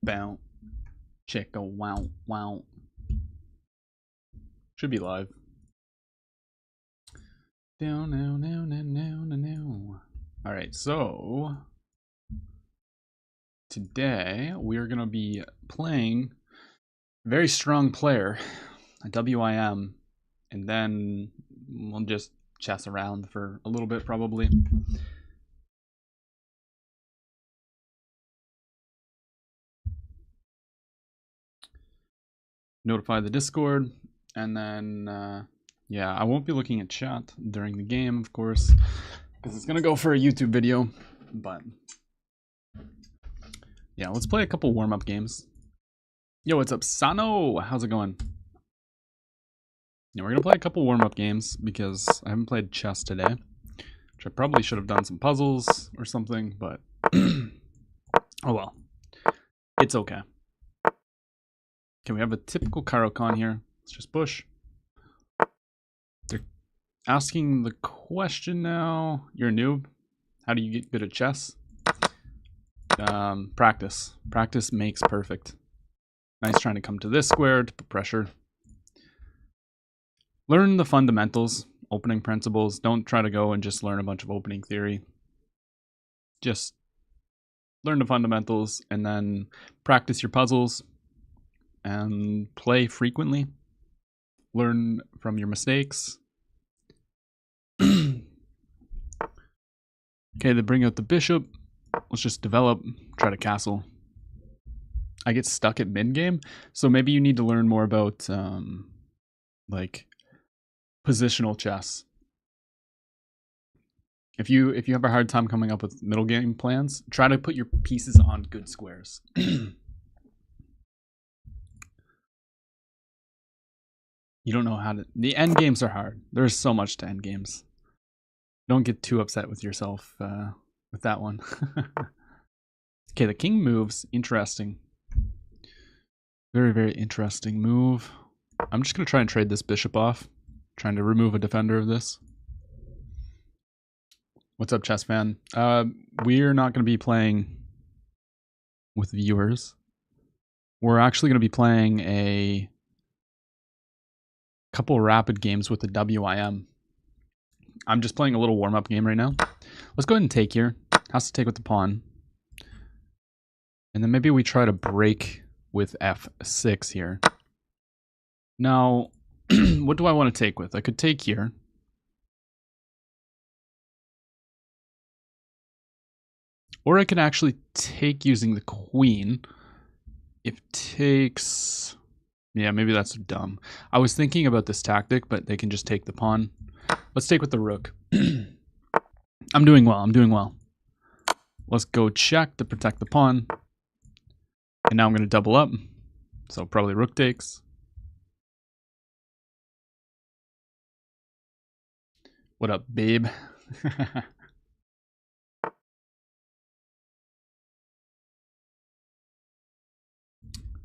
Bow. Chicka wow wow. Should be live. Down now now now now now. Alright, so today we're gonna be playing a very strong player, a WIM, and then we'll just chess around for a little bit probably. Notify the Discord, and then yeah, I won't be looking at chat during the game, of course, because it's gonna go for a YouTube video. But yeah, let's play a couple warm-up games. Yo, what's up, Sano? How's it going? Yeah, we're gonna play a couple warm-up games because I haven't played chess today, which I probably should have done some puzzles or something, but oh well, it's okay. Okay, we have a typical Karokan here. Let's just push. They're asking the question now. You're a noob. How do you get good at chess? Practice. Practice makes perfect. Nice trying to come to this square to put pressure. Learn the fundamentals, opening principles. Don't try to go and just learn a bunch of opening theory. Just learn the fundamentals and then practice your puzzles and play frequently. Learn from your mistakes. Okay, they bring out the bishop. Let's just develop, try to castle. I get stuck at mid game, so maybe you need to learn more about like positional chess. If you have a hard time coming up with middle game plans, try to put your pieces on good squares. You don't know how to. The end games are hard. There's so much to end games. Don't get too upset with yourself with that one. Okay, the king moves. Interesting. Very, very interesting move. I'm just going to try and trade this bishop off. Trying to remove a defender of this. What's up, chess fan? We're not going to be playing with viewers. We're actually going to be playing a couple rapid games with the WIM. I'm just playing a little warm-up game right now. Let's go ahead and take here. Has to take with the pawn. And then maybe we try to break with f6 here. Now, what do I want to take with? I could take here. Or I can actually take using the queen. If takes... Yeah, maybe that's dumb. I was thinking about this tactic, but they can just take the pawn. Let's take with the rook. I'm doing well, I'm doing well. Let's go check to protect the pawn. And now I'm going to double up. So probably rook takes. What up, babe?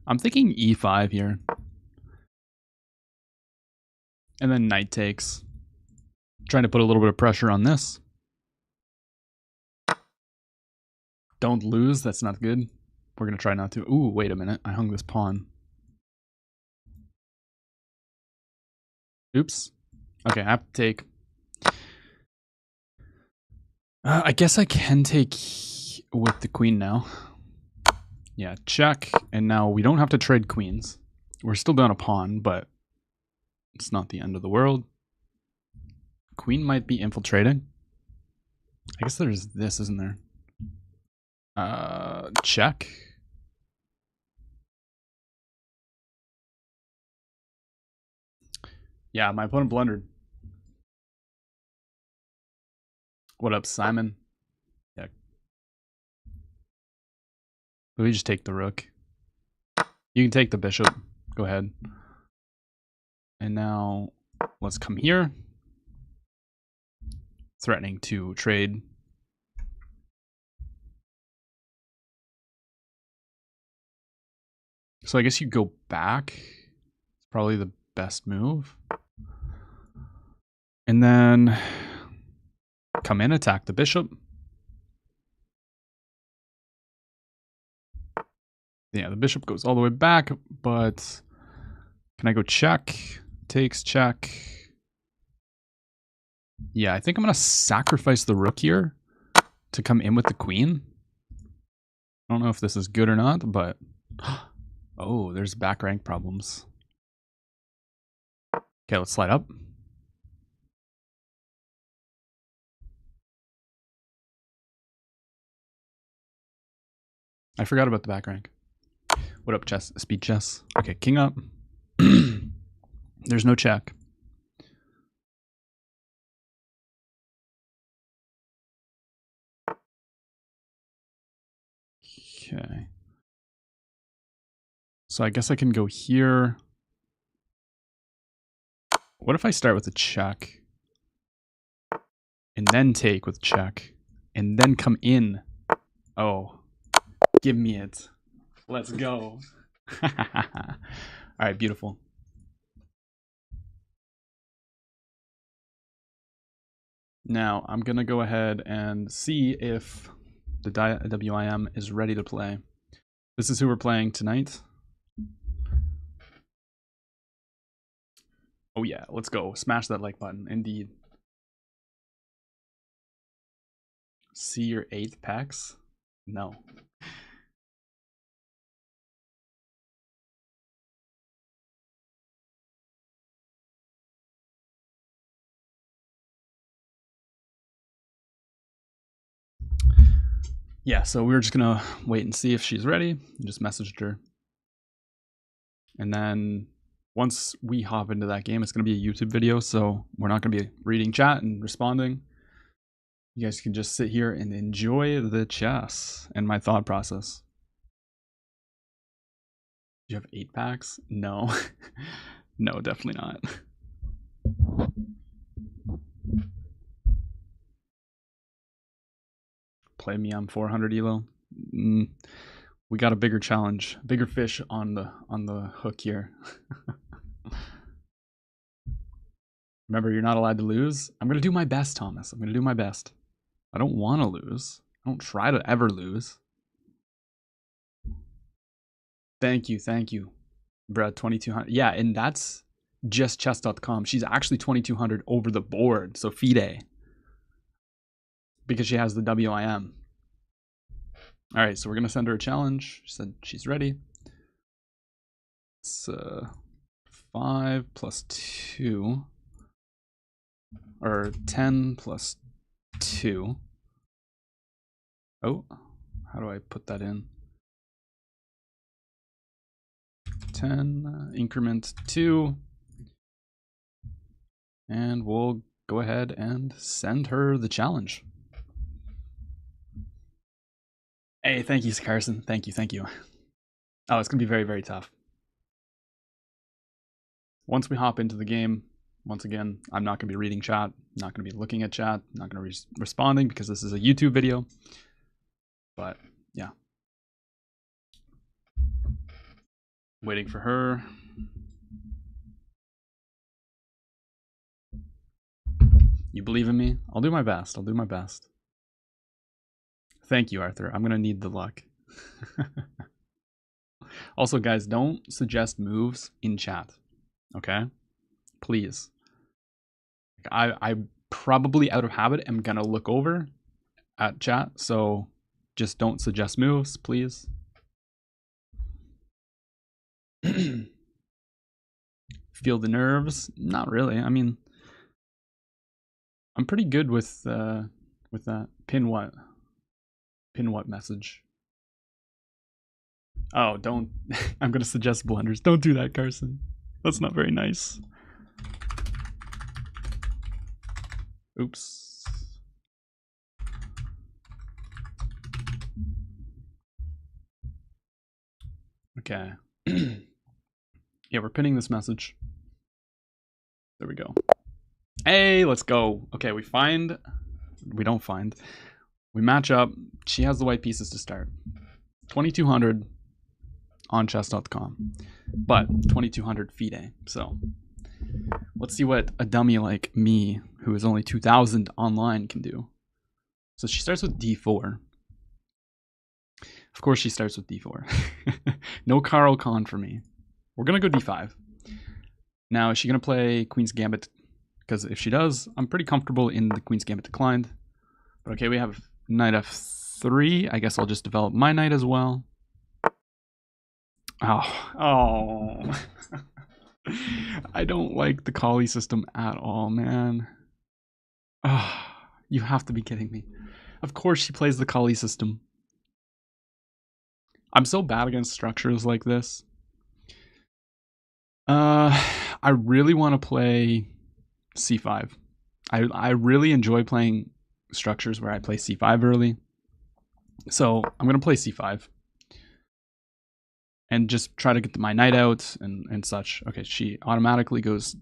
I'm thinking e5 here. And then knight takes. Trying to put a little bit of pressure on this. Don't lose, that's not good. We're going to try not to. Ooh, wait a minute. I hung this pawn. Oops. Okay, I have to take. I guess I can take with the queen now. Yeah, check. And now we don't have to trade queens. We're still down a pawn, but it's not the end of the world. Queen might be infiltrating. I guess there's this, isn't there? Check. Yeah, my opponent blundered. What up, Simon? Yeah. We just take the rook. You can take the bishop. Go ahead. And now let's come here. Threatening to trade. So I guess you go back. It's probably the best move. And then come in, attack the bishop. Yeah, the bishop goes all the way back, but can I go check? Takes check. Yeah, I think I'm going to sacrifice the rook here to come in with the queen. I don't know if this is good or not, but... Oh, there's back rank problems. Okay, let's slide up. I forgot about the back rank. What up, chess? Speed chess. Okay, king up. There's no check. Okay. So I guess I can go here. What if I start with a check? And then take with check. And then come in. Oh. Give me it. Let's go. Alright, beautiful. Now, I'm going to go ahead and see if the WIM is ready to play. This is who we're playing tonight. Oh yeah, let's go. Smash that like button. Indeed. See your 8th packs? No. Yeah, so we're just gonna wait and see if she's ready. I just messaged her. And then once we hop into that game, it's gonna be a YouTube video, so we're not gonna be reading chat and responding. You guys can just sit here and enjoy the chess and my thought process. You have 8 packs? No. No, definitely not. Play me on 400 elo. We got a bigger challenge, bigger fish on the hook here. Remember, you're not allowed to lose. I'm gonna do my best, Thomas. I'm gonna do my best. I don't want to lose. I don't try to ever lose. Thank you, Brad. 2200. Yeah, and that's just chess.com. She's actually 2200 over the board. So FIDE, because she has the WIM. All right, so we're gonna send her a challenge. She said she's ready. It's 5 plus 2, or 10 plus 2. Oh, how do I put that in? 10 increment 2, and we'll go ahead and send her the challenge. Hey, thank you, Carson. Thank you. Oh, it's gonna be very, very tough. Once we hop into the game, once again, I'm not gonna be reading chat, not gonna be looking at chat, not gonna be responding because this is a YouTube video. But yeah, waiting for her. You believe in me? I'll do my best. I'll do my best. Thank you, Arthur. I'm gonna need the luck. Also, guys, don't suggest moves in chat. Okay? Please. I probably out of habit am gonna look over at chat, so just don't suggest moves, please. Feel the nerves? Not really. I mean, I'm pretty good with that. Pin what? Pin what message? Oh, don't. I'm gonna suggest blunders. Don't do that, Carson. That's not very nice. Oops. Okay. Yeah, we're pinning this message. There we go. Hey, let's go. Okay, we don't find. We match up. She has the white pieces to start. 2200 on chess.com, but 2200 FIDE. So let's see what a dummy like me, who is only 2000 online, can do. So she starts with d4. Of course she starts with d4. No Carl Con for me. We're going to go d5. Now, is she going to play Queen's Gambit? Because if she does, I'm pretty comfortable in the Queen's Gambit declined. But okay, we have knight f3. I guess I'll just develop my knight as well. Oh. I don't like the Kali system at all, man. Oh, you have to be kidding me. Of course she plays the Kali system. I'm so bad against structures like this. I really want to play c5. I really enjoy playing structures where I play c5 early. So I'm going to play c5. And just try to get my knight out and such. Okay, she automatically goes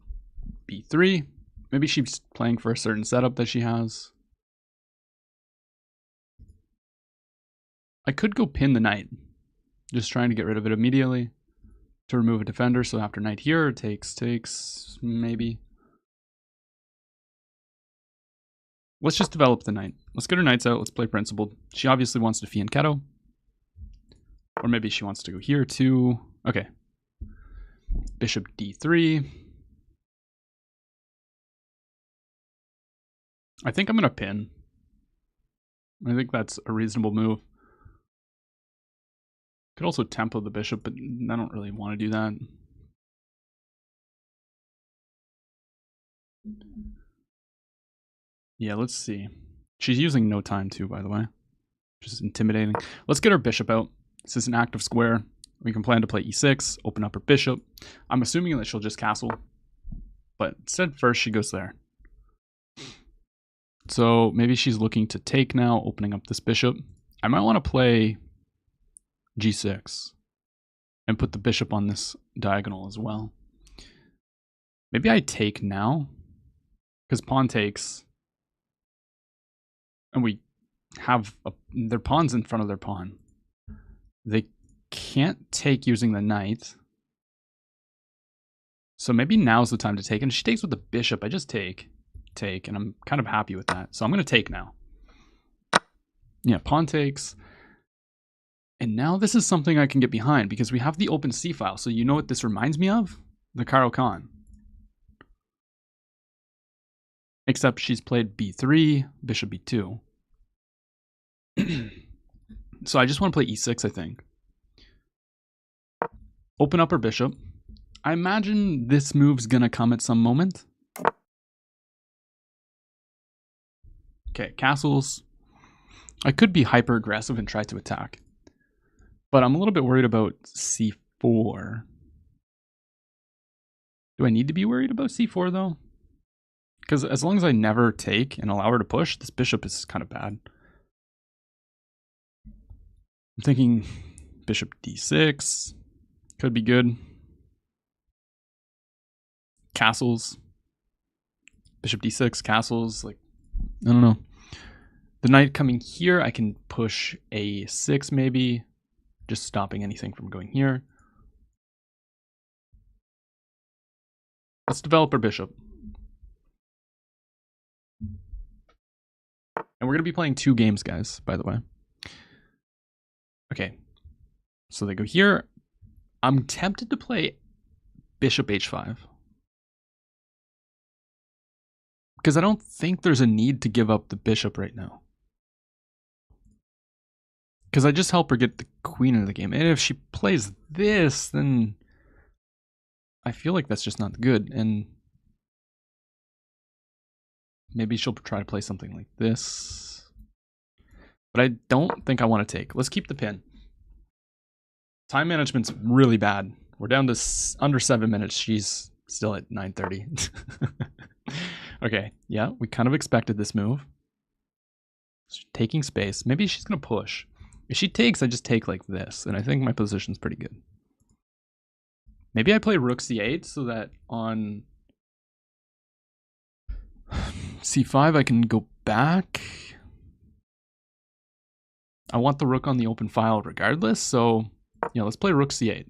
b3. Maybe she's playing for a certain setup that she has. I could go pin the knight. Just trying to get rid of it immediately to remove a defender. So after knight here, takes, maybe. Let's just develop the knight. Let's get her knights out. Let's play principled. She obviously wants to fianchetto. Or maybe she wants to go here too. Okay. Bishop d3. I think I'm going to pin. I think that's a reasonable move. Could also tempo the bishop, but I don't really want to do that. Yeah, let's see. She's using no time too, by the way. Just intimidating. Let's get her bishop out. This is an active square. We can plan to play e6, open up her bishop. I'm assuming that she'll just castle. But instead, first she goes there. So maybe she's looking to take now, opening up this bishop. I might want to play g6 and put the bishop on this diagonal as well. Maybe I take now because pawn takes. And we have their pawns in front of their pawn. They can't take using the knight. So maybe now's the time to take. And she takes with the bishop. I just take, and I'm kind of happy with that. So I'm going to take now. Yeah, pawn takes. And now this is something I can get behind because we have the open C file. So you know what this reminds me of? The Caro Kann. Except she's played b3, bishop b2. So I just want to play e6, I think. Open up her bishop. I imagine this move's going to come at some moment. Okay, castles. I could be hyper aggressive and try to attack. But I'm a little bit worried about c4. Do I need to be worried about c4 though? Because as long as I never take and allow her to push, this bishop is kind of bad. I'm thinking bishop d6 could be good. Castles. Bishop d6, castles, like, I don't know. The knight coming here, I can push a6 maybe, just stopping anything from going here. Let's develop our bishop. And we're going to be playing 2 games, guys, by the way. Okay, so they go here. I'm tempted to play bishop h5. Because I don't think there's a need to give up the bishop right now. Because I just help her get the queen into the game. And if she plays this, then I feel like that's just not good. And maybe she'll try to play something like this. But I don't think I want to take. Let's keep the pin. Time management's really bad. We're down to under 7 minutes. She's still at 9:30. Okay, yeah, we kind of expected this move. She's taking space. Maybe she's going to push. If she takes, I just take like this. And I think my position's pretty good. Maybe I play rook c8 so that on c5 I can go back. I want the rook on the open file regardless, so yeah, let's play rook c8.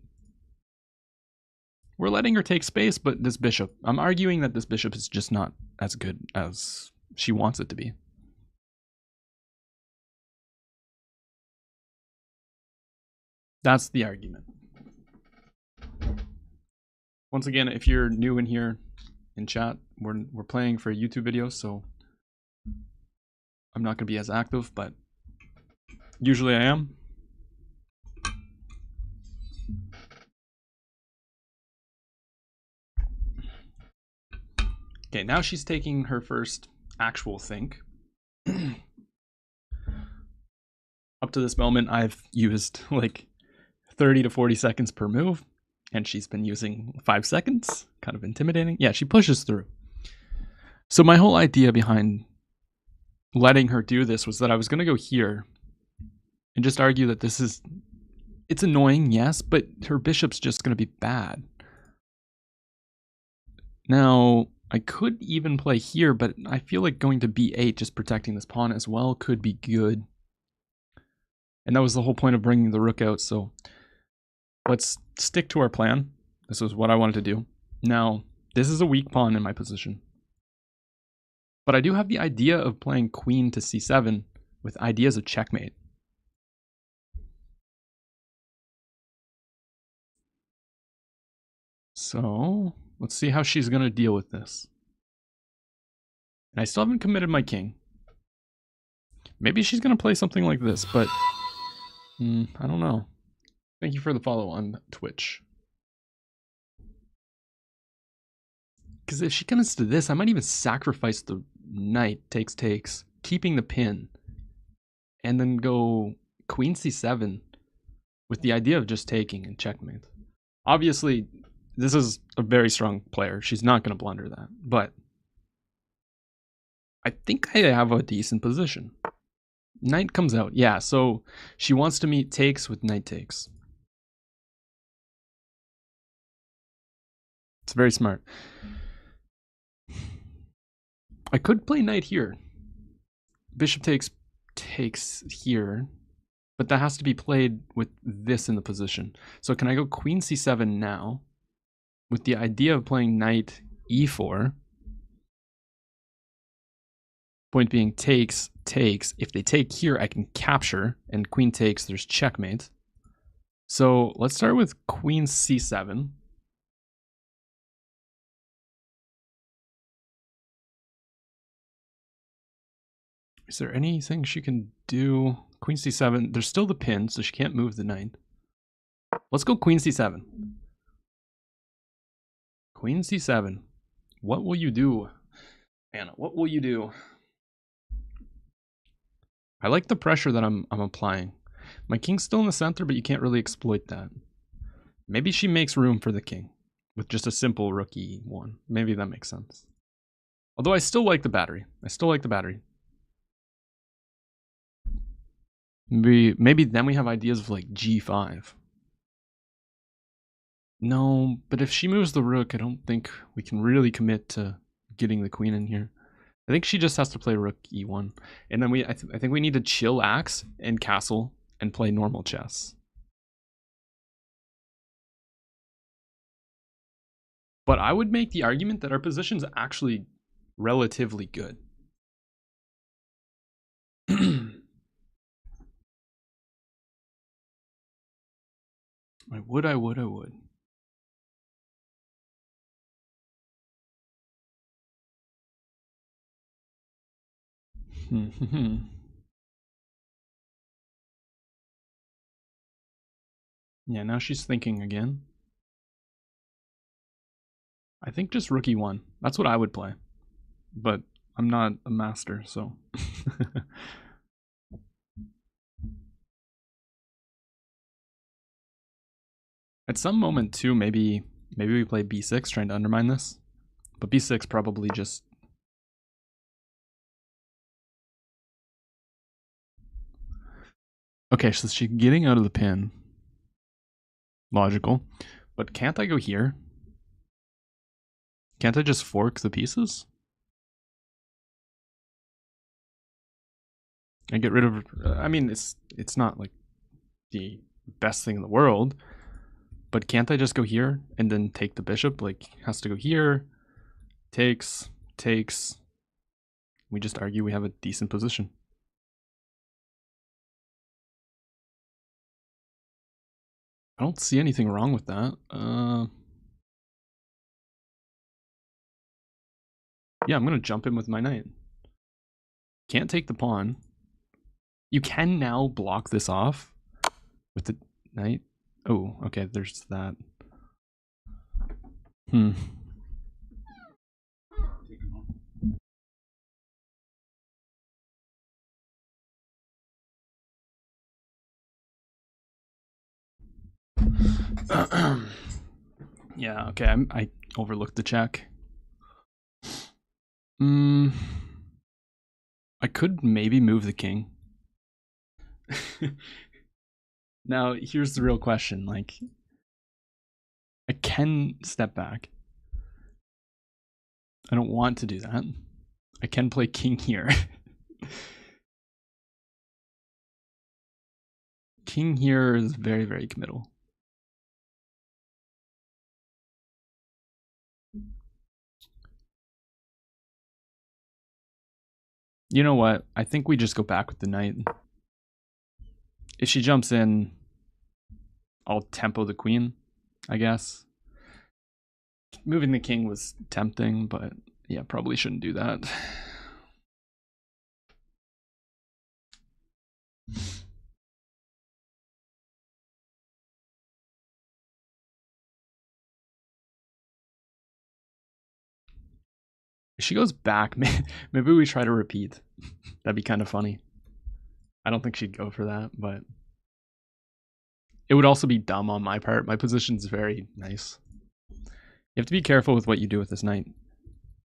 We're letting her take space, but this bishop, I'm arguing that this bishop is just not as good as she wants it to be. That's the argument. Once again, if you're new in here in chat, we're playing for a YouTube video, so I'm not going to be as active, but usually I am. Okay, now she's taking her first actual think. Up to this moment, I've used like 30 to 40 seconds per move, and she's been using 5 seconds. Kind of intimidating. Yeah, she pushes through. So my whole idea behind letting her do this was that I was going to go here and just argue that it's annoying, yes, but her bishop's just going to be bad. Now, I could even play here, but I feel like going to b8, just protecting this pawn as well, could be good. And that was the whole point of bringing the rook out, so let's stick to our plan. This is what I wanted to do. Now, this is a weak pawn in my position. But I do have the idea of playing queen to c7 with ideas of checkmate. So, let's see how she's going to deal with this. And I still haven't committed my king. Maybe she's going to play something like this, but I don't know. Thank you for the follow on Twitch. Because if she comes to this, I might even sacrifice the knight, takes, keeping the pin, and then go queen c7 with the idea of just taking and checkmate. Obviously, this is a very strong player. She's not going to blunder that, but I think I have a decent position. Knight comes out. Yeah, so she wants to meet takes with knight takes. It's very smart. I could play knight here. Bishop takes here, but that has to be played with this in the position. So can I go queen c7 now with the idea of playing knight e4? Point being takes. If they take here, I can capture, and queen takes, there's checkmate. So let's start with queen c7. Is there anything she can do? Queen c7, there's still the pin, so she can't move the knight. Let's go queen c7. Queen c7. What will you do, Anna? What will you do? I like the pressure that I'm applying. My king's still in the center, but you can't really exploit that. Maybe she makes room for the king with just a simple rook e1. Maybe that makes sense. Although I still like the battery. Maybe then we have ideas of like g5. No, but if she moves the rook, I don't think we can really commit to getting the queen in here. I think she just has to play rook e1. And then I think we need to chill axe and castle and play normal chess. But I would make the argument that our position's actually relatively good. I would. Yeah, now she's thinking again. I think just rook e1. That's what I would play. But I'm not a master, so. At some moment too, maybe we play b6 trying to undermine this. But b6 probably just... Okay, so she's getting out of the pin. Logical. But can't I go here? Can't I just fork the pieces? And get rid of... I mean, it's not like the best thing in the world. But can't I just go here and then take the bishop? Like, has to go here. Takes. We just argue we have a decent position. I don't see anything wrong with that. Yeah, I'm gonna jump in with my knight. Can't take the pawn. You can now block this off with the knight. Oh, okay, there's that. Yeah, okay, I overlooked the check. I could maybe move the king. Now, here's the real question. Like, I can step back. I don't want to do that. I can play king here. King here is very, very committal. You know what? I think we just go back with the knight. If she jumps in, I'll tempo the queen, I guess. Moving the king was tempting, but yeah, probably shouldn't do that. If she goes back, maybe we try to repeat. That'd be kind of funny. I don't think she'd go for that, but it would also be dumb on my part. My position's very nice. You have to be careful with what you do with this knight.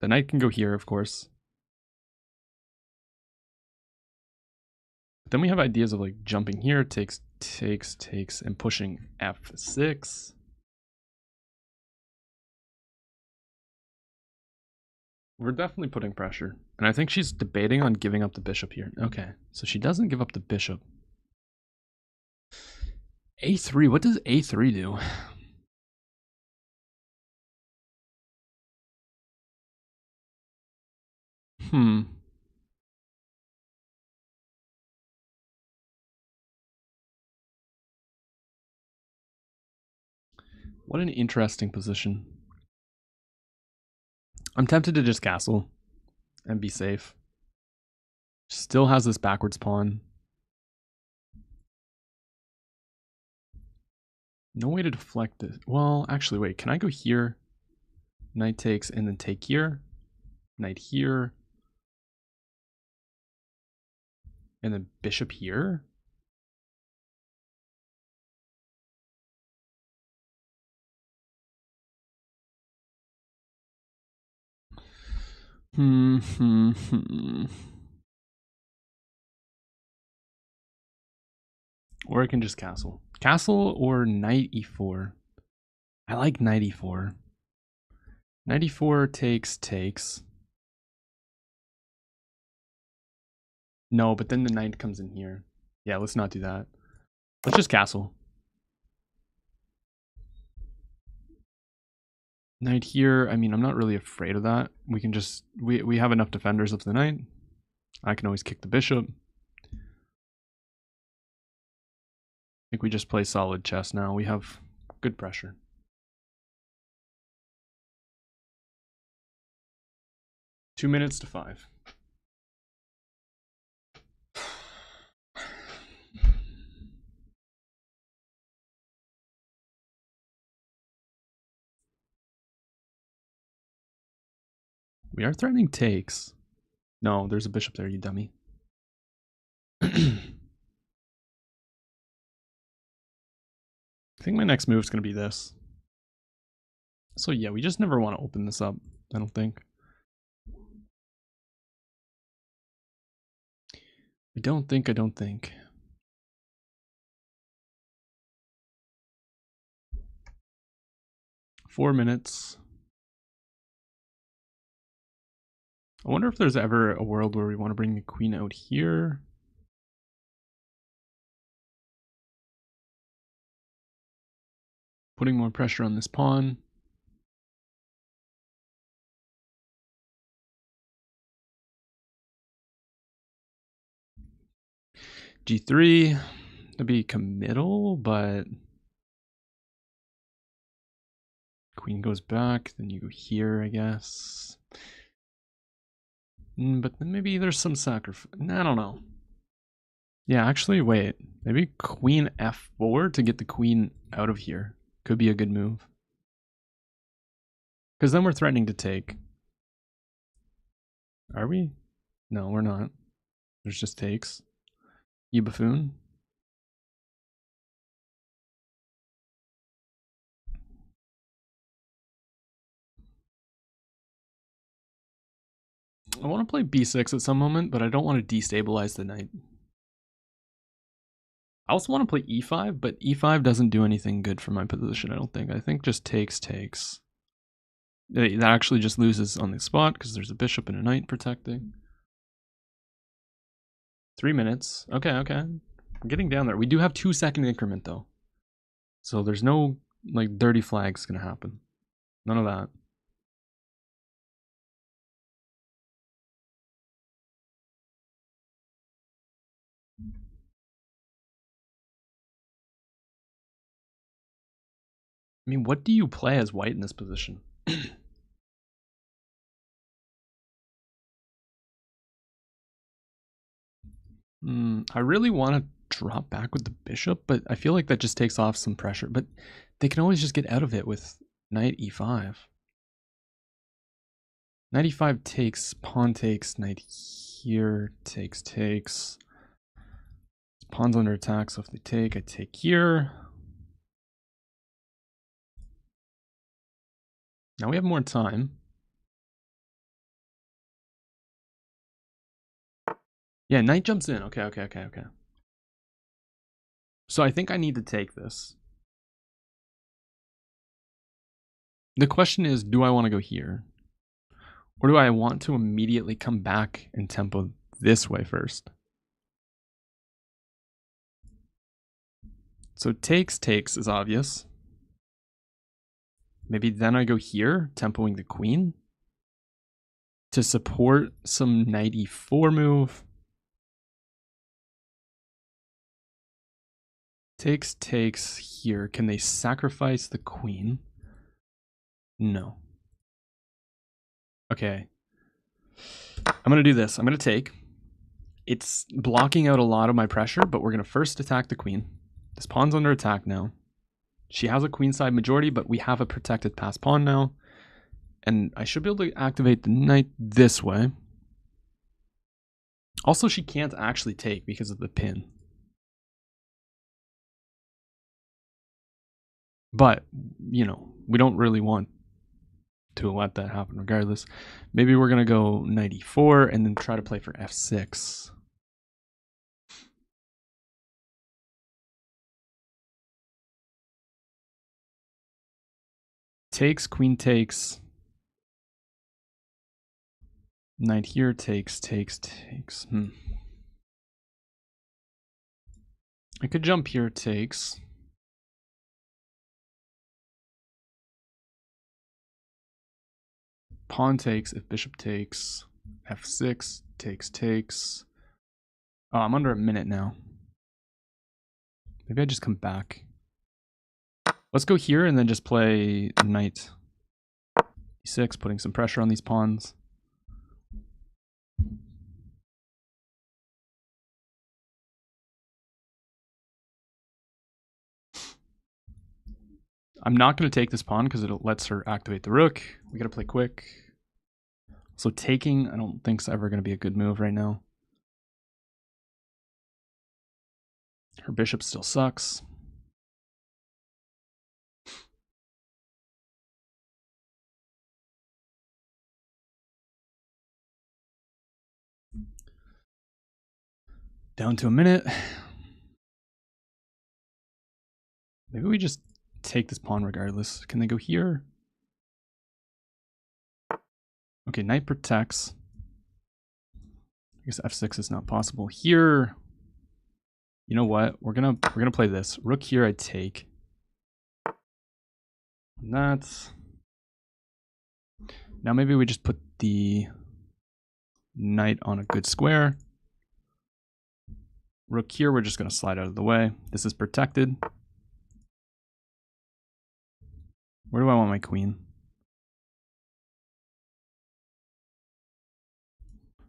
The knight can go here, of course. But then we have ideas of like jumping here, takes, and pushing f6. We're definitely putting pressure. And I think she's debating on giving up the bishop here. Okay, so she doesn't give up the bishop. a3, what does a3 do? What an interesting position. I'm tempted to just castle and be safe. Still has this backwards pawn. No way to deflect this. Well, actually, wait. Can I go here? Knight takes and then take here. Knight here. And then bishop here. Or I can just castle. Castle or knight e4. I like knight e4. Knight e4 takes. No, but then the knight comes in here. Yeah, let's not do that. Let's just castle. Knight here, I mean, I'm not really afraid of that. We can just, we have enough defenders of the knight. I can always kick the bishop. I think we just play solid chess now. We have good pressure. Two minutes to 5. We are threatening takes. No, there's a bishop there, you dummy. I think my next move is going to be this. So yeah, we just never want to open this up, I don't think. I don't think. Four minutes. I wonder if there's ever a world where we want to bring the queen out here. Putting more pressure on this pawn. G3 to be committal, but Queen goes back, then you go here, I guess. But then maybe there's some sacrifice. I don't know. Yeah, actually, wait. Maybe queen f4 to get the queen out of here. Could be a good move. Because then we're threatening to take. Are we? No, we're not. There's just takes. You buffoon. I want to play b6 at some moment, but I don't want to destabilize the knight. I also want to play e5, but e5 doesn't do anything good for my position, I don't think. I think just takes. That actually just loses on the spot because there's a bishop and a knight protecting. 3 minutes. Okay. We're getting down there. We do have 2-second increment though. So there's no like dirty flags gonna happen. None of that. I mean, what do you play as white in this position? I really want to drop back with the bishop, but I feel like that just takes off some pressure. But they can always just get out of it with knight e5. Knight e5 takes, pawn takes, knight here, takes. Pawn's under attack, so if they take, I take here. Now we have more time. Yeah, knight jumps in. Okay. So I think I need to take this. The question is, do I want to go here? Or do I want to immediately come back and tempo this way first? So takes is obvious. Maybe then I go here, tempoing the queen to support some knight e4 move. Takes here. Can they sacrifice the queen? No. Okay. I'm going to do this. I'm going to take. It's blocking out a lot of my pressure, but we're going to first attack the queen. This pawn's under attack now. She has a queenside majority, but we have a protected pass pawn now. And I should be able to activate the knight this way. Also, she can't actually take because of the pin. But, you know, we don't really want to let that happen regardless. Maybe we're going to go knight e4 and then try to play for f6. Takes, queen takes. Knight here takes. I could jump here, takes. Pawn takes, if bishop takes. F6, takes. Oh, I'm under a minute now. Maybe I just come back. Let's go here and then just play knight e6, putting some pressure on these pawns. I'm not going to take this pawn because it lets her activate the rook. We got to play quick. So taking, I don't think is ever going to be a good move right now. Her bishop still sucks. Down to a minute. Maybe we just take this pawn regardless. Can they go here? Okay, knight protects. I guess f6 is not possible here. You know what? We're gonna play this. Rook here, I take. That's now maybe we just put the knight on a good square. Rook here, we're just gonna slide out of the way. This is protected. Where do I want my queen?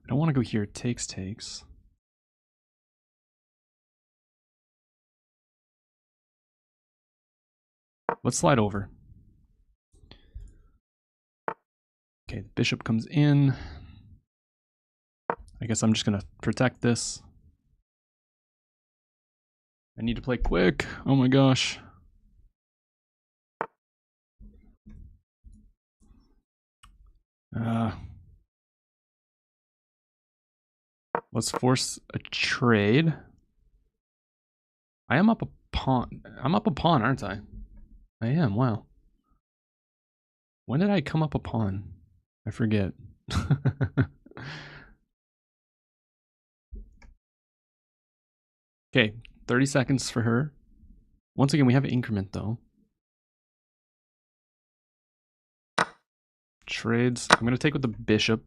I don't want to go here. Takes. Let's slide over. Okay, the bishop comes in. I guess I'm just going to protect this. I need to play quick. Oh my gosh. Let's force a trade. I am up a pawn. I'm up a pawn, aren't I? I am, wow. When did I come up a pawn? I forget. Okay, 30 seconds for her. Once again, we have an increment though. Trades. I'm going to take with the bishop.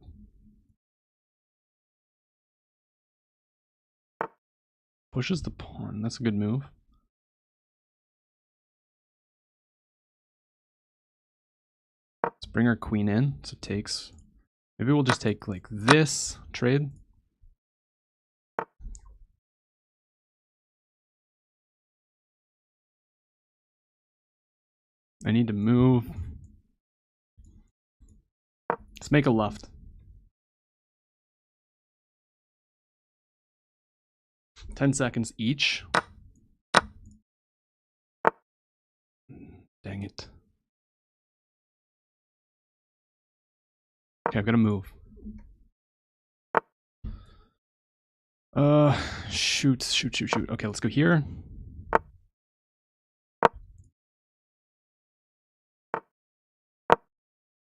Pushes the pawn. That's a good move. Let's bring our queen in. So takes. Maybe we'll just take like this trade. I need to move. Let's make a left. Ten seconds each. Dang it. Okay, I've got to move. Shoot. Okay, let's go here.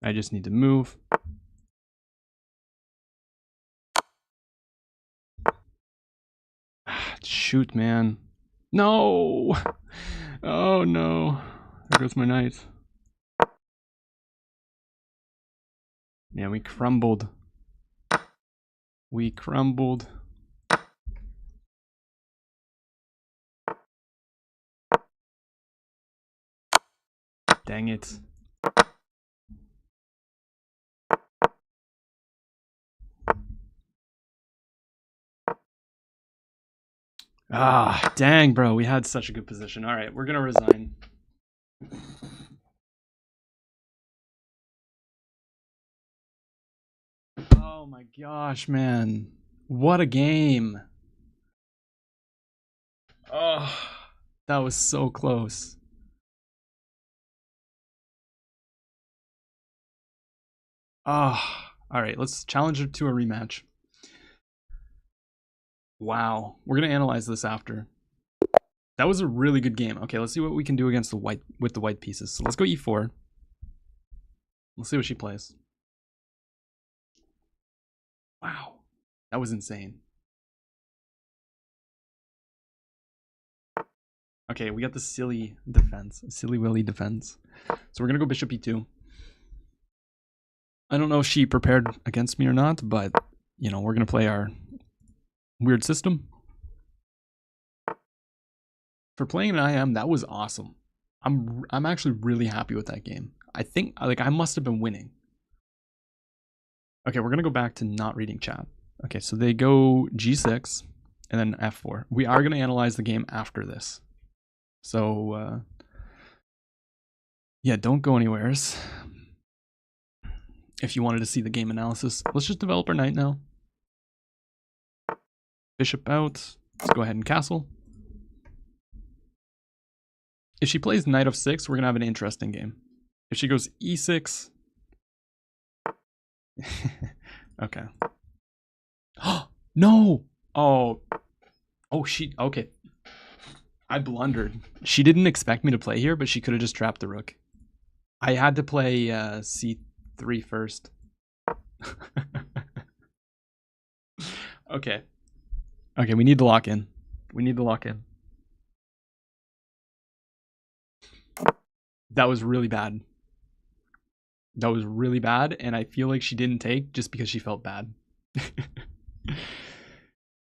I just need to move. Shoot, man. No! Oh no. There goes my knight. Yeah, we crumbled. We crumbled. Dang it. Ah, dang, bro. We had such a good position. All right, we're going to resign. Oh my gosh, man. What a game. Oh, that was so close. Oh, all right, let's challenge it to a rematch. Wow, we're going to analyze this after. That was a really good game. Okay, let's see what we can do against the white with the white pieces. So let's go e4. Let's see what she plays. Wow, that was insane. Okay, we got the silly defense, silly willy defense. So we're gonna go bishop e2. I don't know if she prepared against me or not, but you know, we're gonna play our weird system. For playing an IM, that was awesome. I'm actually really happy with that game. I think like I must have been winning. Okay, we're gonna go back to not reading chat. Okay, so they go g6 and then f4. We are gonna analyze the game after this. So yeah, don't go anywheres. If you wanted to see the game analysis, let's just develop our knight now. Bishop out. Let's go ahead and castle. If she plays knight f6, we're gonna have an interesting game. If she goes e6. Okay. No! Oh, she, okay. I blundered. She didn't expect me to play here, but she could have just trapped the rook. I had to play c3 first. Okay. Okay, we need to lock in. We need to lock in. That was really bad. That was really bad, and I feel like she didn't take just because she felt bad.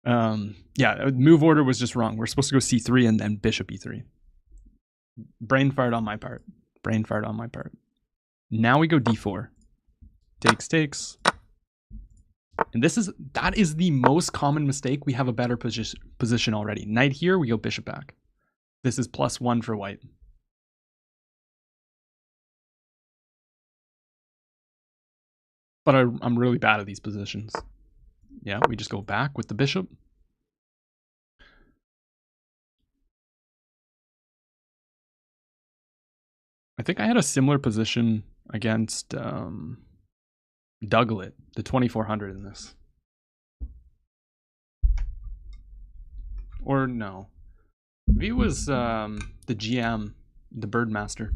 Yeah, move order was just wrong. We're supposed to go c3 and then bishop e3. Brain fart on my part. Brain fart on my part. Now we go d4. Takes. And that is the most common mistake. We have a better position already. Knight here, we go bishop back. This is +1 for white. But I'm really bad at these positions. Yeah, we just go back with the bishop. I think I had a similar position against Douglas, the 2400 in this. Or no. Maybe it was the GM, the Birdmaster.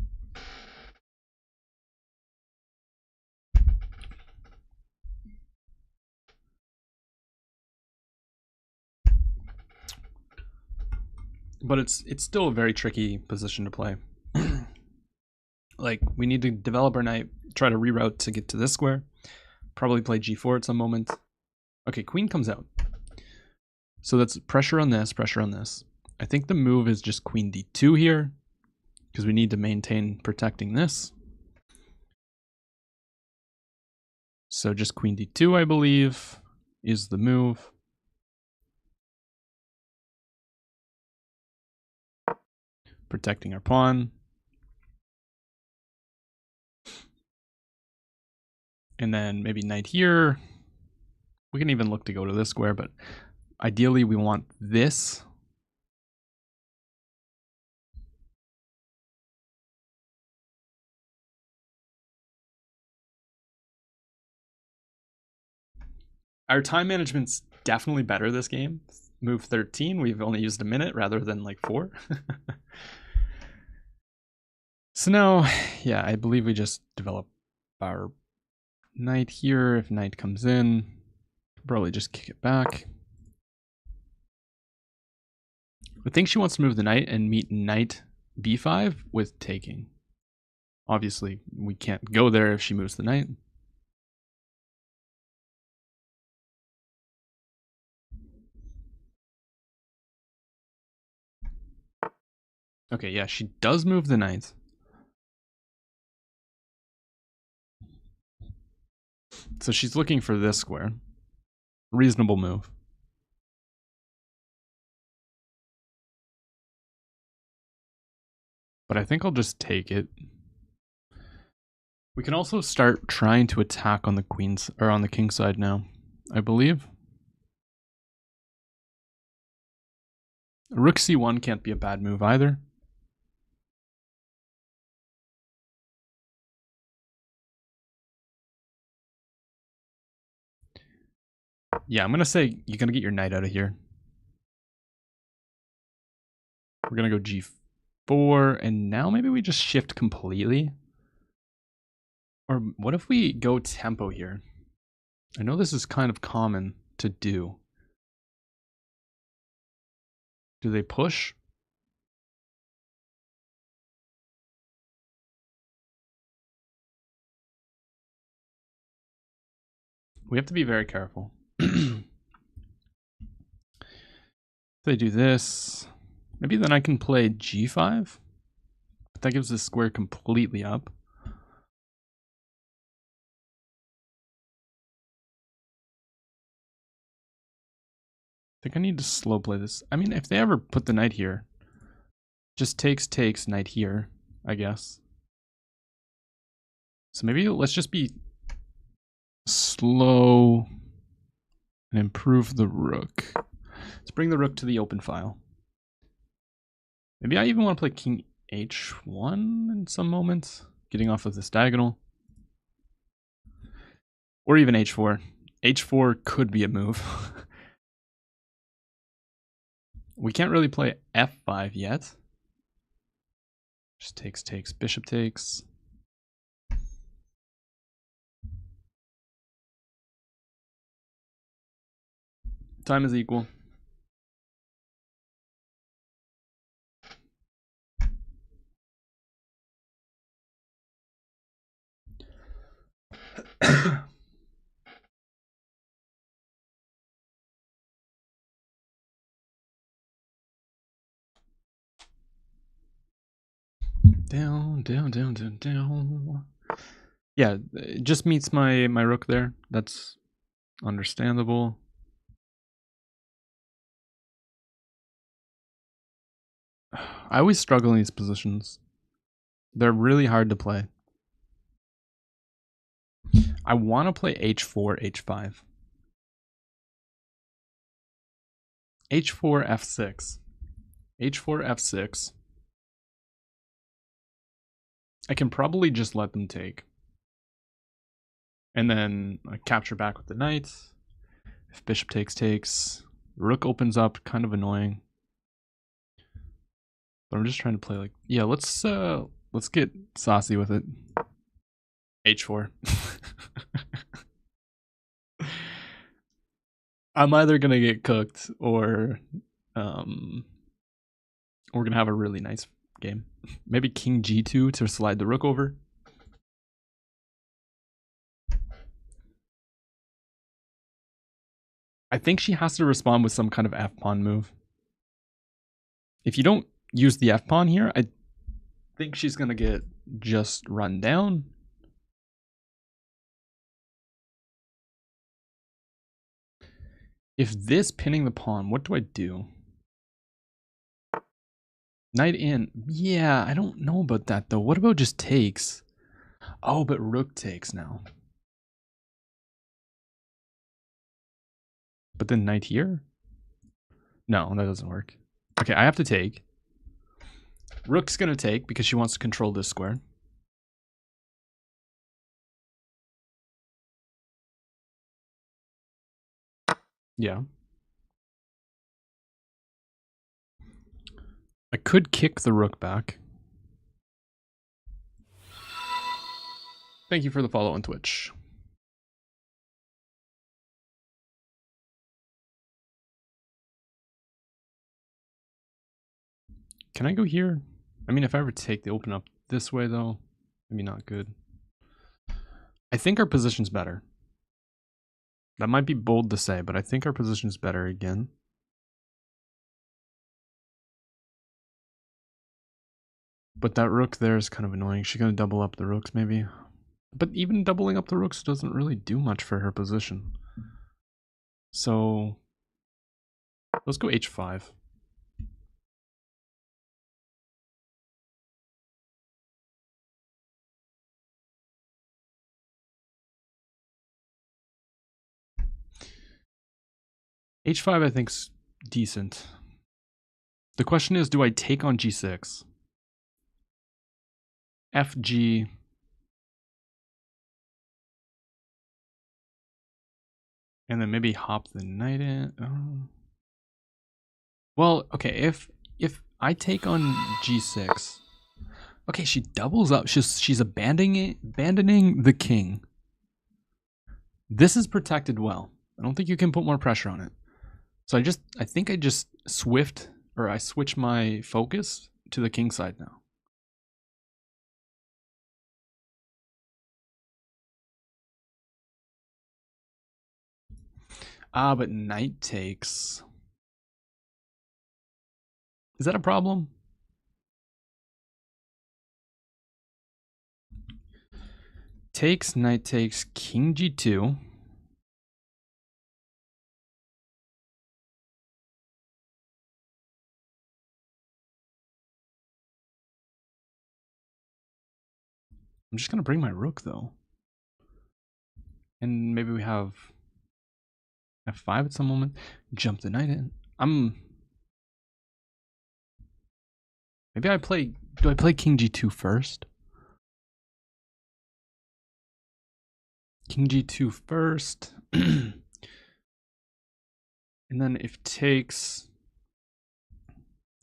But it's still a very tricky position to play. Like, we need to develop our knight, try to reroute to get to this square. Probably play g4 at some moment. Okay, queen comes out. So that's pressure on this, pressure on this. I think the move is just queen d2 here, because we need to maintain protecting this. So just queen d2, I believe, is the move. Protecting our pawn. And then maybe knight here. We can even look to go to this square, but ideally we want this. Our time management's definitely better this game. Move 13, we've only used a minute rather than like 4. So now, yeah, I believe we just develop our knight here. If knight comes in, probably just kick it back. I think she wants to move the knight and meet knight b5 with taking. Obviously, we can't go there if she moves the knight. Okay, yeah, she does move the knight. So she's looking for this square. Reasonable move. But I think I'll just take it. We can also start trying to attack on the queen's or on the king side now, I believe. Rook c1 can't be a bad move either. Yeah, I'm going to say you're going to get your knight out of here. We're going to go g4, and now maybe we just shift completely. Or what if we go tempo here? I know this is kind of common to do. Do they push? We have to be very careful. If they do this, maybe then I can play g5. But that gives this square completely up. I think I need to slow play this. I mean, if they ever put the knight here, just takes, knight here, I guess. So maybe let's just be slow and improve the rook. Let's bring the rook to the open file. Maybe I even want to play king h1 in some moments, getting off of this diagonal. Or even h4. h4 could be a move. We can't really play f5 yet. Just takes, bishop takes. Time is equal. Down, down, down, down, down. Yeah, it just meets my rook there. That's understandable. I always struggle in these positions. They're really hard to play. I want to play h4, h5. h4, f6. h4, f6. I can probably just let them take. And then I capture back with the knight. If bishop takes. Rook opens up, kind of annoying. But I'm just trying to play like, yeah, let's get saucy with it. h4. I'm either gonna get cooked or we're gonna have a really nice game. Maybe king g2 to slide the rook over. I think she has to respond with some kind of f-pawn move. If you don't use the f-pawn here, I think she's gonna get just run down. If this pinning the pawn, what do I do? Knight in. Yeah, I don't know about that though. What about just takes? Oh, but rook takes now. But then knight here? No, that doesn't work. Okay, I have to take. Rook's gonna take because she wants to control this square. Yeah. I could kick the rook back. Thank you for the follow on Twitch. Can I go here? I mean, if I ever take, they open up this way though. Maybe not good. I think our position's better. That might be bold to say, but I think our position's better again. But that rook there is kind of annoying. She's going to double up the rooks maybe. But even doubling up the rooks doesn't really do much for her position. So let's go h5. h5 I think's decent. The question is, do I take on g6? fg. And then maybe hop the knight in. Oh. Well, okay, if I take on g6. Okay, she doubles up. She's abandoning the king. This is protected well. I don't think you can put more pressure on it. So I think I just I switch my focus to the king side now. Ah, but knight takes. Is that a problem? Takes, knight takes, king g2. I'm just going to bring my rook, though. And maybe we have f5 at some moment. Jump the knight in. Maybe I play... Do I play king g2 first? King g2 first. And then if takes...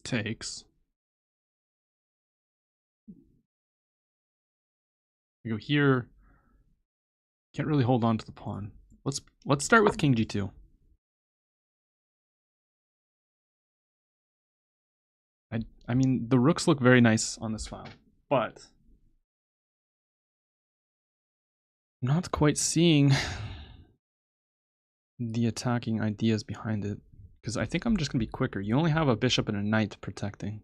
Takes... I go here. Can't really hold on to the pawn. Let's start with king g2. I mean, the rooks look very nice on this file, but I'm not quite seeing the attacking ideas behind it, because I think I'm just gonna be quicker. You only have a bishop and a knight protecting.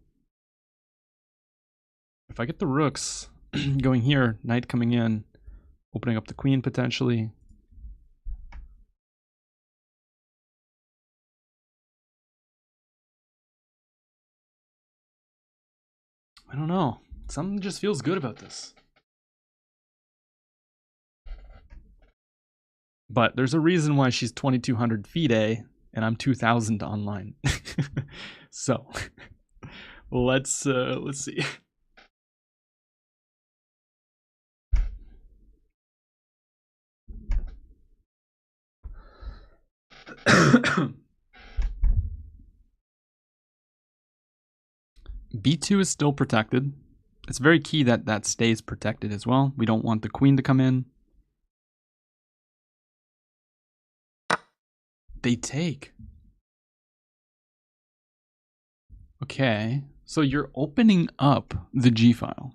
If I get the rooks going here, knight coming in, opening up the queen potentially. I don't know. Something just feels good about this. But there's a reason why she's 2,200 FIDE and I'm 2,000 online. So let's see. B2 is still protected. It's very key that that stays protected as well. We don't want the queen to come in. They take. Okay, so you're opening up the G file.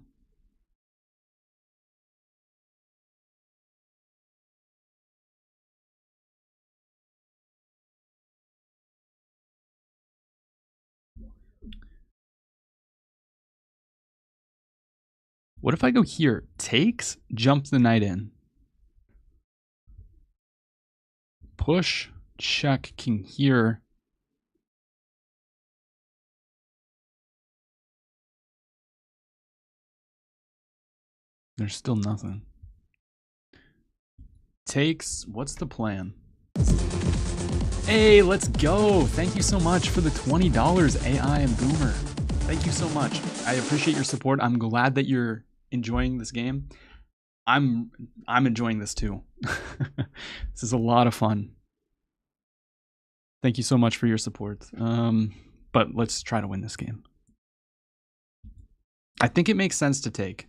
What if I go here? Takes, jump the knight in. Push, check, king here. There's still nothing. Takes, what's the plan? Hey, let's go. Thank you so much for the $20, AI and Boomer. Thank you so much. I appreciate your support. I'm glad that you're enjoying this game. I'm enjoying this too. This is a lot of fun. Thank you so much for your support. But let's try to win this game. I think it makes sense to take.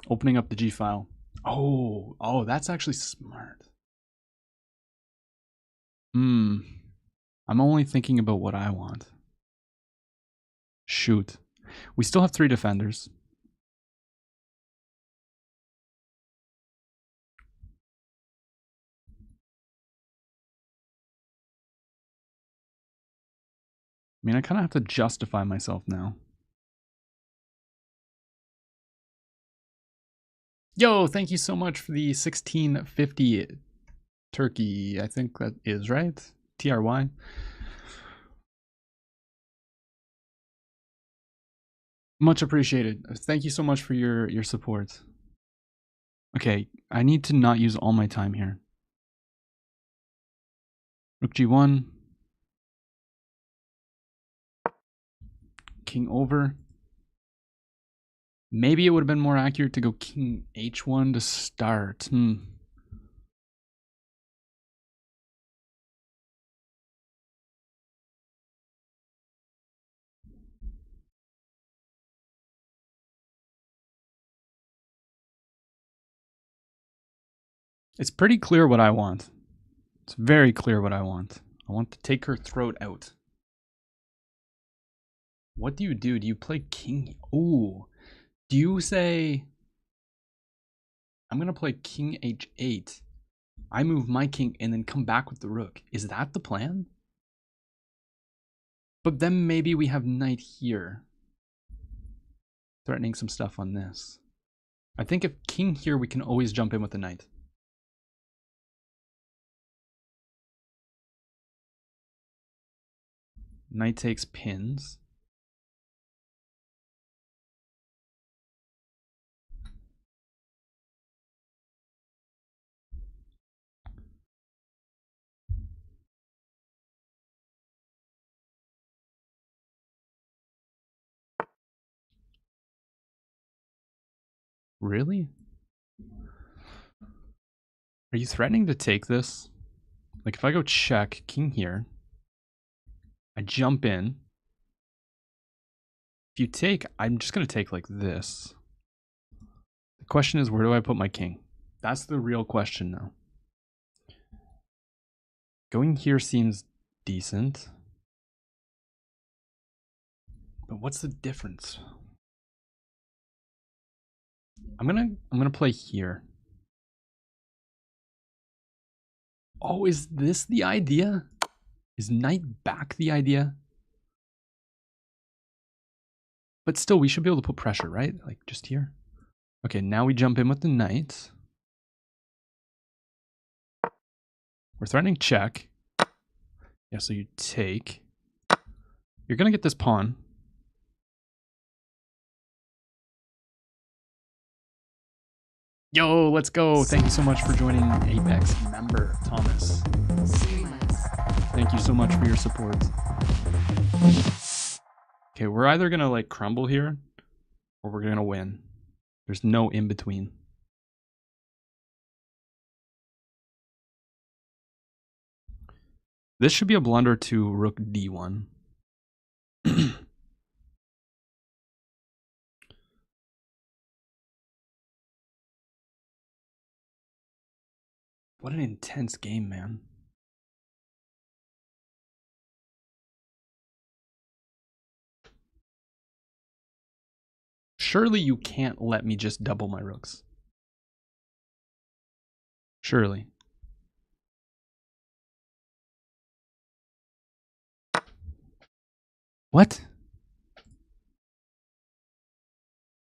Opening up the G file. Oh, that's actually smart. I'm only thinking about what I want. Shoot. We still have 3 defenders. I mean, I kind of have to justify myself now. Yo, thank you so much for the 1650 turkey. I think that is right. TRY. Much appreciated. Thank you so much for your support. Okay, I need to not use all my time here. Rook G1. King over. Maybe it would have been more accurate to go King H1 to start. It's pretty clear what I want. It's very clear what I want. I want to take her throat out. What do you do? Do you play king? Oh, do you say, I'm going to play king h8. I move my king and then come back with the rook. Is that the plan? But then maybe we have knight here. Threatening some stuff on this. I think if king here, we can always jump in with the knight. Knight takes pins. Really? Are you threatening to take this? Like if I go check, king here, I jump in. If you take, I'm just going to take like this. The question is, where do I put my king? That's the real question now. Going here seems decent. But what's the difference? I'm gonna play here. Oh, is this the idea? Is knight back the idea? But still, we should be able to put pressure, right? Like, just here. Okay, now we jump in with the knight. We're threatening check. Yeah, so you take. You're going to get this pawn. Yo, let's go. Thank you so much for joining Apex member, Thomas. Thank you so much for your support. Okay, we're either going to like crumble here or we're going to win. There's no in between. This should be a blunder to rook d1. What an intense game, man. Surely you can't let me just double my rooks. Surely. What?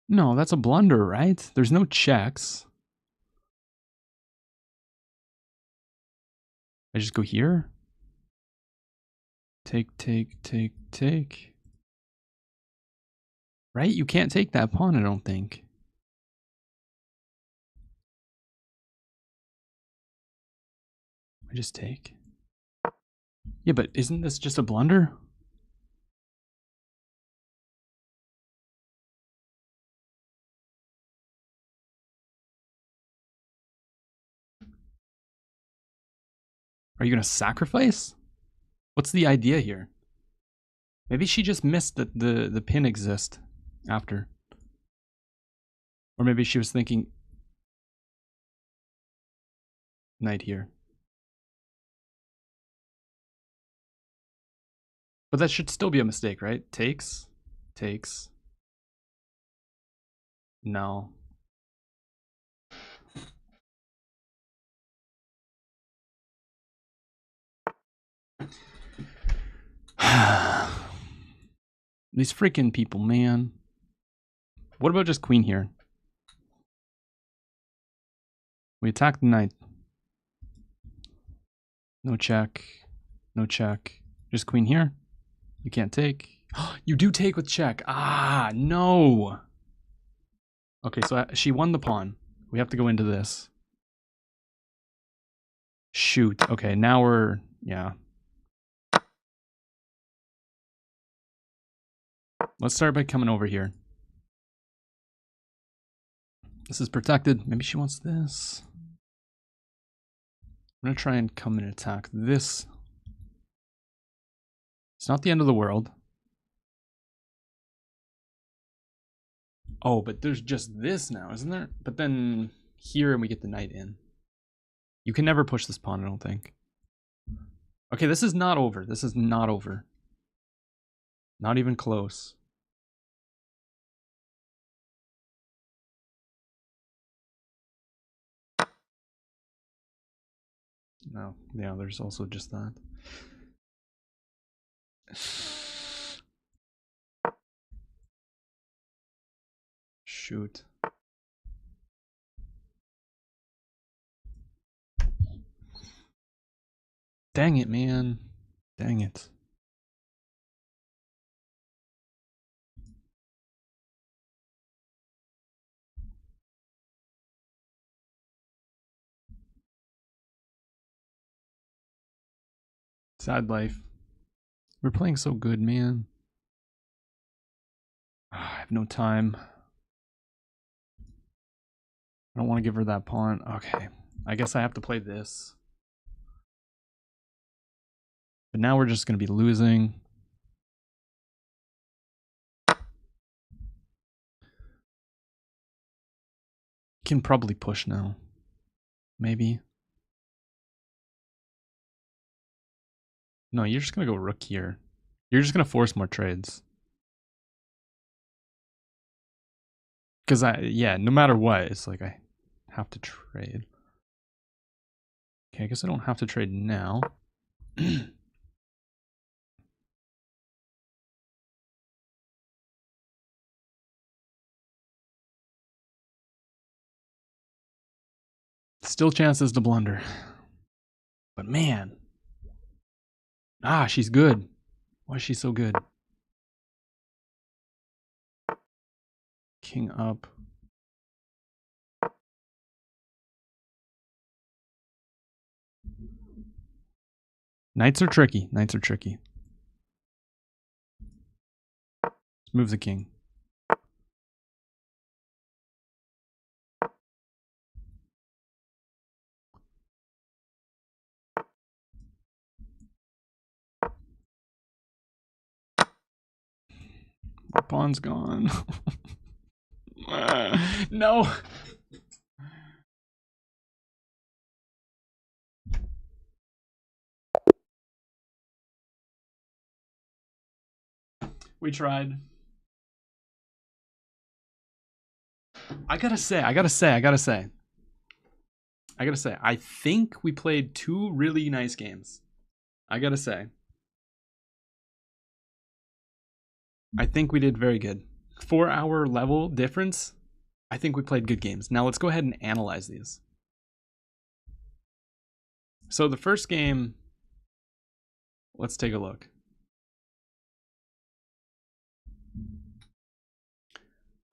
No, that's a blunder, right? There's no checks. I just go here. Take, take, take, take. Right? You can't take that pawn, I don't think. I just take. Yeah, but isn't this just a blunder? Are you going to sacrifice? What's the idea here? Maybe she just missed that the pin exists after. Or maybe she was thinking knight here. But that should still be a mistake, right? Takes. Takes. No. These freaking people, man. What about just queen here? We attack the knight. No check. No check. Just queen here. You can't take. You do take with check. Ah, no. Okay, so she won the pawn. We have to go into this. Shoot. Okay, now we're... Yeah. Let's start by coming over here. This is protected. Maybe she wants this. I'm going to try and come and attack this. It's not the end of the world. Oh, but there's just this now, isn't there? But then here and we get the knight in. You can never push this pawn, I don't think. Okay, this is not over. This is not over. Not even close. No, yeah, there's also just that. Shoot. Dang it, man. Dang it. Sad life. We're playing so good, man. I have no time. I don't want to give her that pawn. Okay. I guess I have to play this. But now we're just going to be losing. Can probably push now. Maybe. No, you're just going to go rook here. You're just going to force more trades. Because yeah, no matter what, it's like I have to trade. Okay, I guess I don't have to trade now. Still chances to blunder. But man. Ah, she's good. Why is she so good? King up. Knights are tricky. Knights are tricky. Let's move the king. My pawn's gone. No. We tried. I gotta say, I think we played 2 really nice games. I gotta say. I think we did very good. 4-hour level difference. I think we played good games. Now let's go ahead and analyze these. So the first game, let's take a look.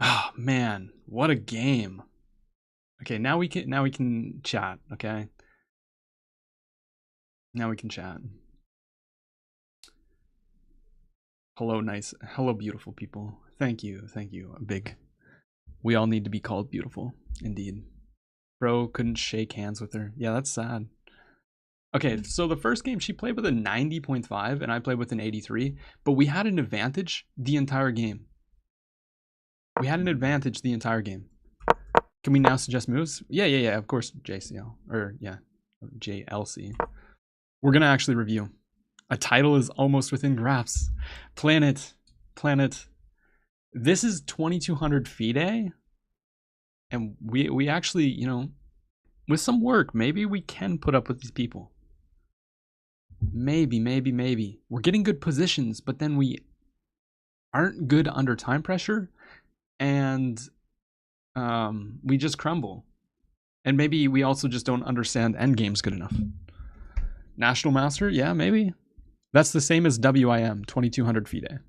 Oh man, what a game. Okay, now we can chat, okay? Now we can chat. Hello beautiful people. Thank you. Big. We all need to be called beautiful, indeed. Bro couldn't shake hands with her. Yeah, that's sad. Okay, so the first game she played with a 90.5 and I played with an 83, but we had an advantage the entire game. Can we now suggest moves? Yeah, of course, JCL. Or, yeah, JLC. We're going to actually review. A title is almost within grasp. Planet. This is 2200 FIDE. And we actually, you know, with some work, maybe we can put up with these people. Maybe. We're getting good positions, but then we aren't good under time pressure. And we just crumble. And maybe we also just don't understand endgames good enough. National Master? Yeah, maybe. That's the same as WIM, 2200 FIDE.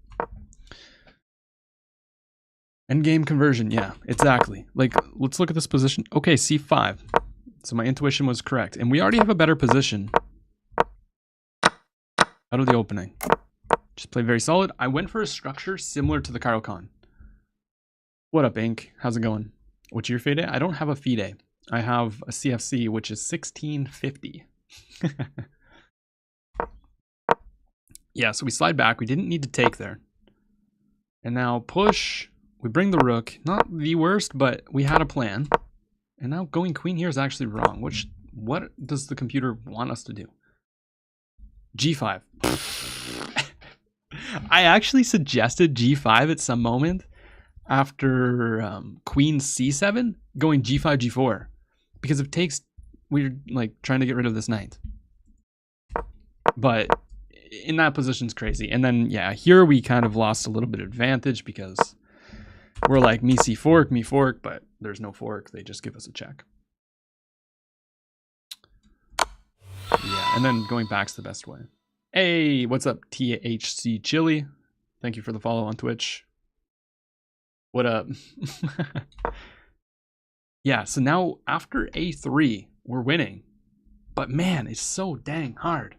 Endgame conversion, yeah, exactly. Like, let's look at this position. Okay, C5. So my intuition was correct. And we already have a better position out of the opening. Just played very solid. I went for a structure similar to the Cairo Khan. What up, Ink? How's it going? What's your FIDE? I don't have a FIDE. I have a CFC, which is 1650. Yeah, so we slide back. We didn't need to take there. And now push. We bring the rook. Not the worst, but we had a plan. And now going queen here is actually wrong. What does the computer want us to do? G5. I actually suggested G5 at some moment after queen C7, going G5, G4. Because if it takes, we're like trying to get rid of this knight. But in that position's crazy. And then, yeah, here we kind of lost a little bit of advantage because we're like, me C fork, me fork, but there's no fork. They just give us a check. Yeah, and then going back's the best way. Hey, what's up, THC Chili? Thank you for the follow on Twitch. What up? Yeah, so now after A3, we're winning. But man, it's so dang hard.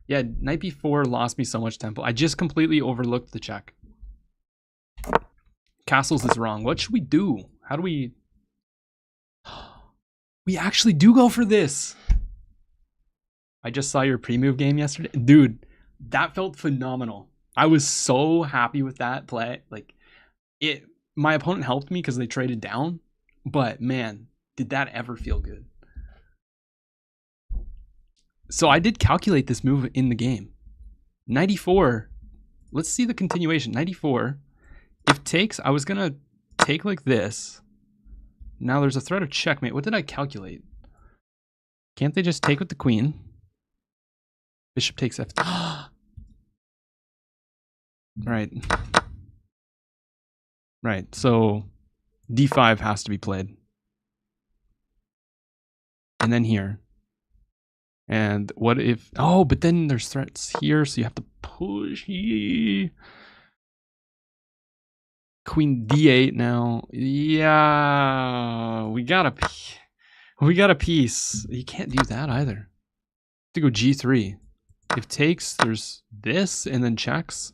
Yeah, knight b4 lost me so much tempo. I just completely overlooked the check. Castles is wrong. What should we do? How do we... We actually do go for this. I just saw your pre-move game yesterday. Dude, that felt phenomenal. I was so happy with that play. Like, my opponent helped me because they traded down. But man, did that ever feel good. So I did calculate this move in the game. 94. Let's see the continuation. 94. If takes, I was going to take like this. Now there's a threat of checkmate. What did I calculate? Can't they just take with the queen? Bishop takes F. Right. Right. So D5 has to be played. and then here. And what if... Oh, but then there's threats here, so you have to push here. Queen d8 now. Yeah, we got a piece. You can't do that either. To go g3. If takes, there's this, and then checks.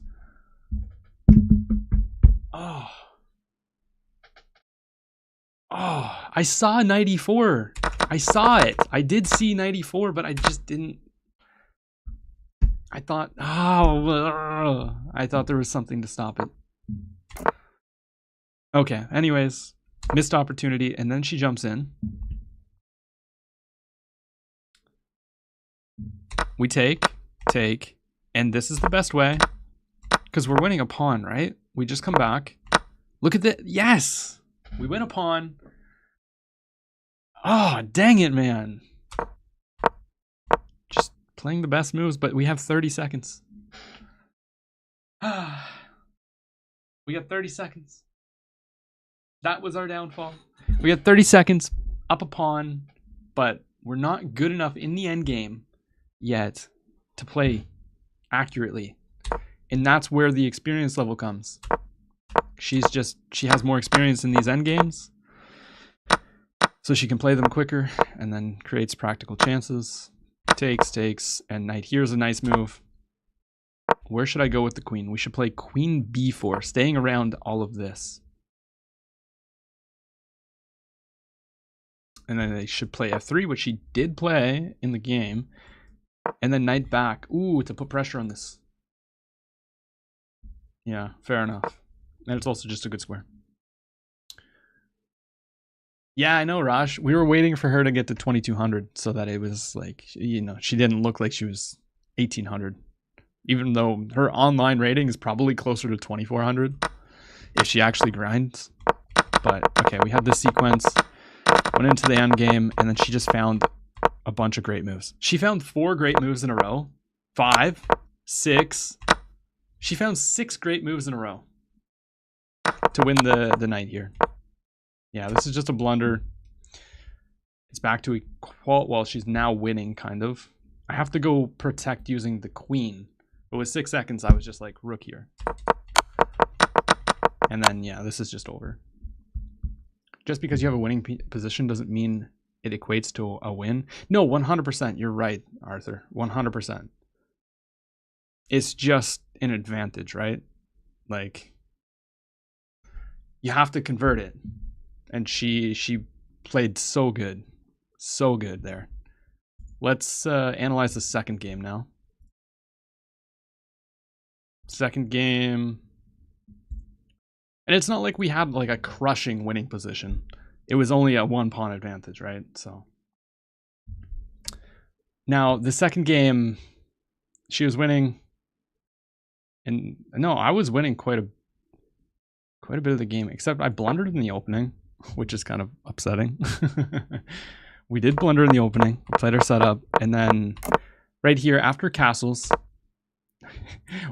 Oh. Oh, I saw knight e4. I saw it. I did see knight e4, but I just didn't. I thought, I thought there was something to stop it. Okay, anyways, missed opportunity, and then she jumps in. We take, and this is the best way, because we're winning a pawn, right? We just come back. Look at that. Yes! We win a pawn. Oh, dang it, man. Just playing the best moves, but we have 30 seconds. We got 30 seconds. That was our downfall. We got 30 seconds, up a pawn, but we're not good enough in the end game yet to play accurately. And that's where the experience level comes. She has more experience in these end games, so she can play them quicker and then creates practical chances. Takes, and knight here's a nice move. Where should I go with the queen? We should play queen b4, staying around all of this. And then they should play f3, which she did play in the game. And then knight back. Ooh, to put pressure on this. Yeah, fair enough. And it's also just a good square. Yeah, I know, Raj. We were waiting for her to get to 2200 so that it was like, you know, she didn't look like she was 1800. Even though her online rating is probably closer to 2400 if she actually grinds. But okay, we had this sequence, went into the end game, and then she just found a bunch of great moves. She found 4 great moves in a row. 5, 6. She found 6 great moves in a row to win the night here. Yeah, this is just a blunder. It's back to equal. Well, she's now winning, kind of. I have to go protect using the queen. But with 6 seconds, I was just like, rook here. And then, yeah, this is just over. Just because you have a winning position doesn't mean it equates to a win. No, 100%. You're right, Arthur. 100%. It's just an advantage, right? Like, you have to convert it. And she played so good. So good there. Let's analyze the second game now. Second game. And it's not like we had like a crushing winning position. It was only a 1 pawn advantage, right? So now the second game, she was winning. And no, I was winning quite a bit of the game, except I blundered in the opening, which is kind of upsetting. We did blunder in the opening. We played our setup, and then right here after castles,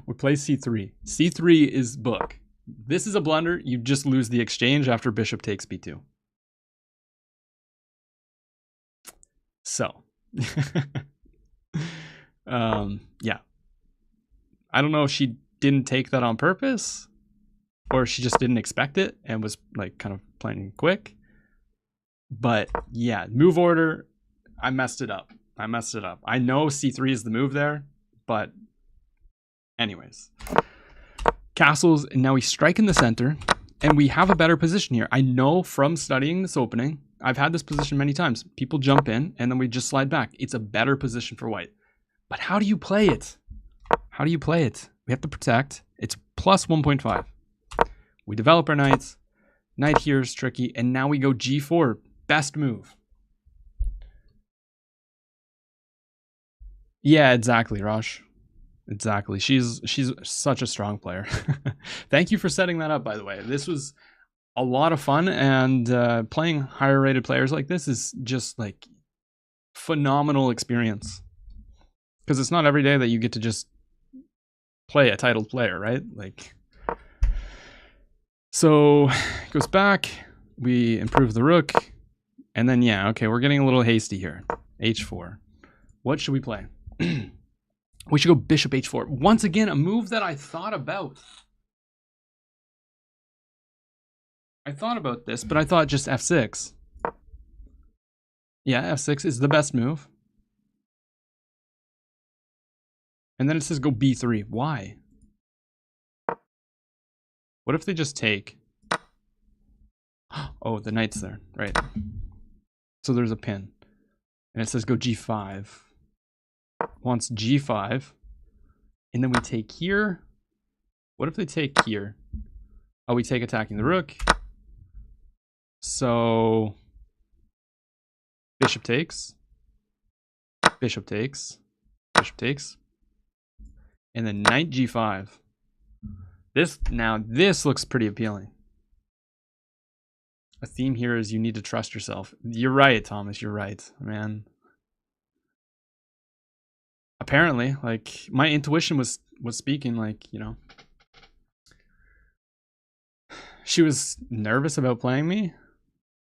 we play c3. c3 is book. This is a blunder. You just lose the exchange after bishop takes b2. So, yeah. I don't know if she didn't take that on purpose, or she just didn't expect it and was like kind of playing quick. But yeah, move order, I messed it up. I know c3 is the move there, but anyways. Castles, and now we strike in the center, and we have a better position here. I know from studying this opening, I've had this position many times. People jump in, and then we just slide back. It's a better position for white. But how do you play it? How do you play it? We have to protect. It's plus 1.5. We develop our knights. Knight here is tricky, and now we go g4. Best move. Yeah, exactly, Rosh. Exactly. She's such a strong player. Thank you for setting that up, by the way. This was a lot of fun, and playing higher rated players like this is just like phenomenal experience. Because it's not every day that you get to just play a titled player, right? Like, so it goes back. We improve the rook. And then, yeah, okay, we're getting a little hasty here. H4. What should we play? We should go bishop h4. Once again, a move that I thought about. I thought about this, but I thought just f6. Yeah, f6 is the best move. And then it says go b3. Why? What if they just take? Oh, the knight's there. Right. So there's a pin. And it says go g5. Wants g5. And then we take here. What if they take here? Oh, we take attacking the rook. So bishop takes. Bishop takes. Bishop takes. And then knight g5. This looks pretty appealing. A theme here is you need to trust yourself. You're right, Thomas. You're right, man. Apparently, like, my intuition was speaking, like, you know. She was nervous about playing me.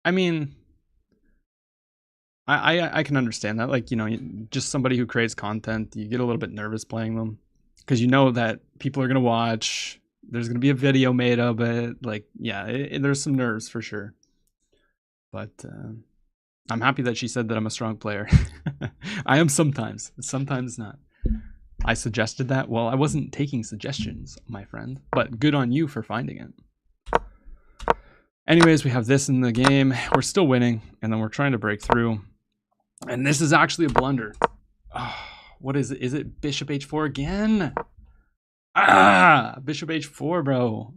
I mean, I can understand that. Like, you know, just somebody who creates content, you get a little bit nervous playing them. Because you know that people are going to watch. There's going to be a video made of it. Like, yeah, there's some nerves for sure. But I'm happy that she said that I'm a strong player. I am sometimes not. I suggested that. Well, I wasn't taking suggestions, my friend. But good on you for finding it. Anyways, we have this in the game. We're still winning. And then we're trying to break through. And this is actually a blunder. Oh, what is it? Is it bishop h4 again? Ah, bishop h4, bro.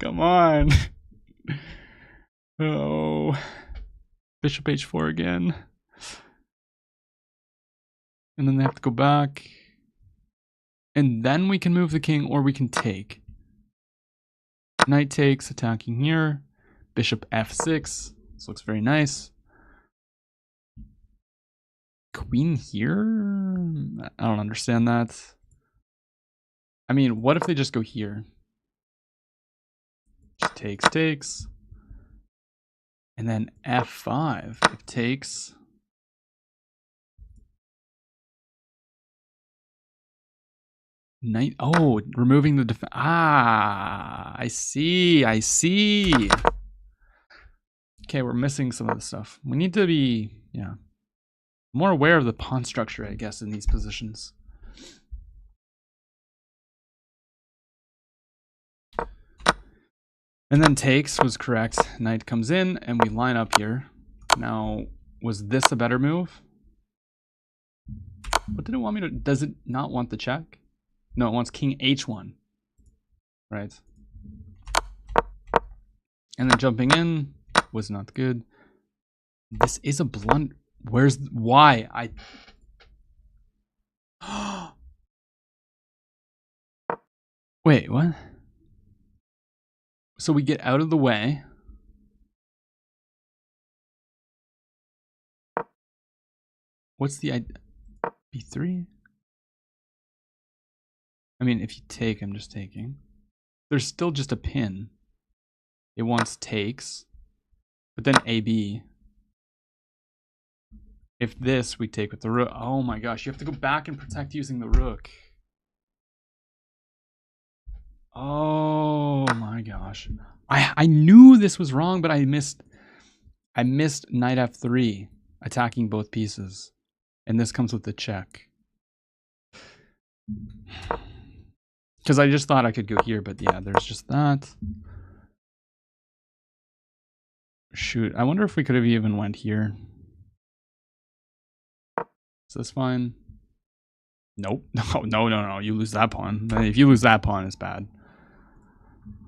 Come on. Oh, bishop h4 again. And then they have to go back. And then we can move the king, or we can take. Knight takes, attacking here. Bishop f6. This looks very nice. Queen here? I don't understand that. I mean, what if they just go here? Just takes. And then f5. If takes. Knight. Oh, removing the defense. Ah, I see. Okay, we're missing some of the stuff. We need to be, yeah, more aware of the pawn structure, I guess, in these positions. And then takes was correct. Knight comes in, and we line up here. Now, was this a better move? What did it want me to... Does it not want the check? No, it wants king h1. Right. And then jumping in was not good. This is a blunder. Where's... Why? Wait, what? So we get out of the way. What's the idea? b3? I mean, if you take, I'm just taking. There's still just a pin. It wants takes. But then AB. If this, we take with the rook. Oh my gosh, you have to go back and protect using the rook. Oh my gosh. I knew this was wrong, but I missed knight f3, attacking both pieces. And this comes with the check. Because I just thought I could go here, but yeah, there's just that. Shoot, I wonder if we could have even went here. Is this fine? Nope. No. You lose that pawn. If you lose that pawn, it's bad.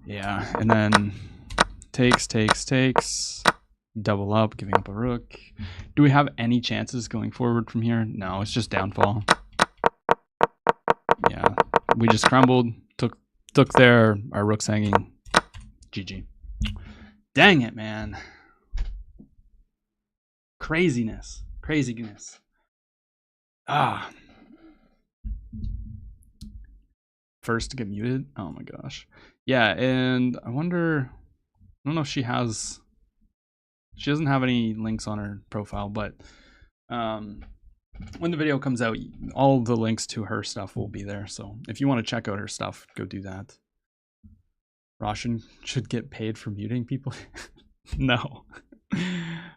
Yeah, and then takes. Double up, giving up a rook. Do we have any chances going forward from here? No, it's just downfall. Yeah, we just crumbled. Took there. Our rook's hanging. GG. Dang it, man. Craziness. Ah. First to get muted. Oh my gosh. Yeah, and I wonder... I don't know if she has... She doesn't have any links on her profile, but when the video comes out, all the links to her stuff will be there. So if you want to check out her stuff, go do that. Roshan should get paid for muting people. No.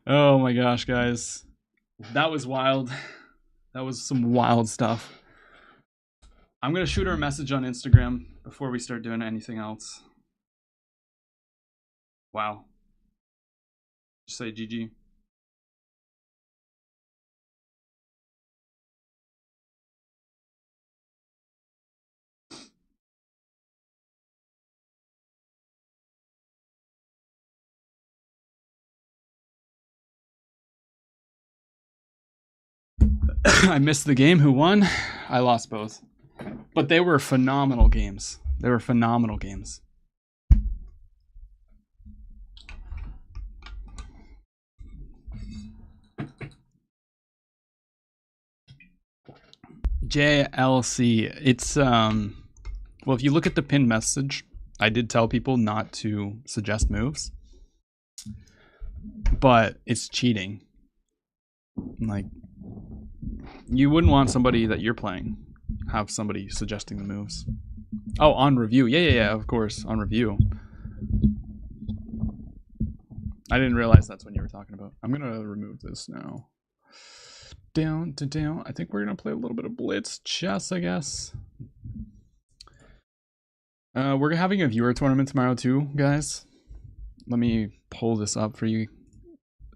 Oh my gosh, guys. That was wild. That was some wild stuff. I'm going to shoot her a message on Instagram before we start doing anything else. Wow. Just say GG. I missed the game. Who won? I lost both. But they were phenomenal games. They were phenomenal games. JLC. It's well, if you look at the pinned message, I did tell people not to suggest moves. But it's cheating. Like, you wouldn't want somebody that you're playing have somebody suggesting the moves. Oh, on review. Yeah, of course, on review. I didn't realize that's what you were talking about. I'm gonna remove this now. Down to down. I think we're gonna play a little bit of Blitz chess, I guess. We're having a viewer tournament tomorrow too, guys. Let me pull this up for you.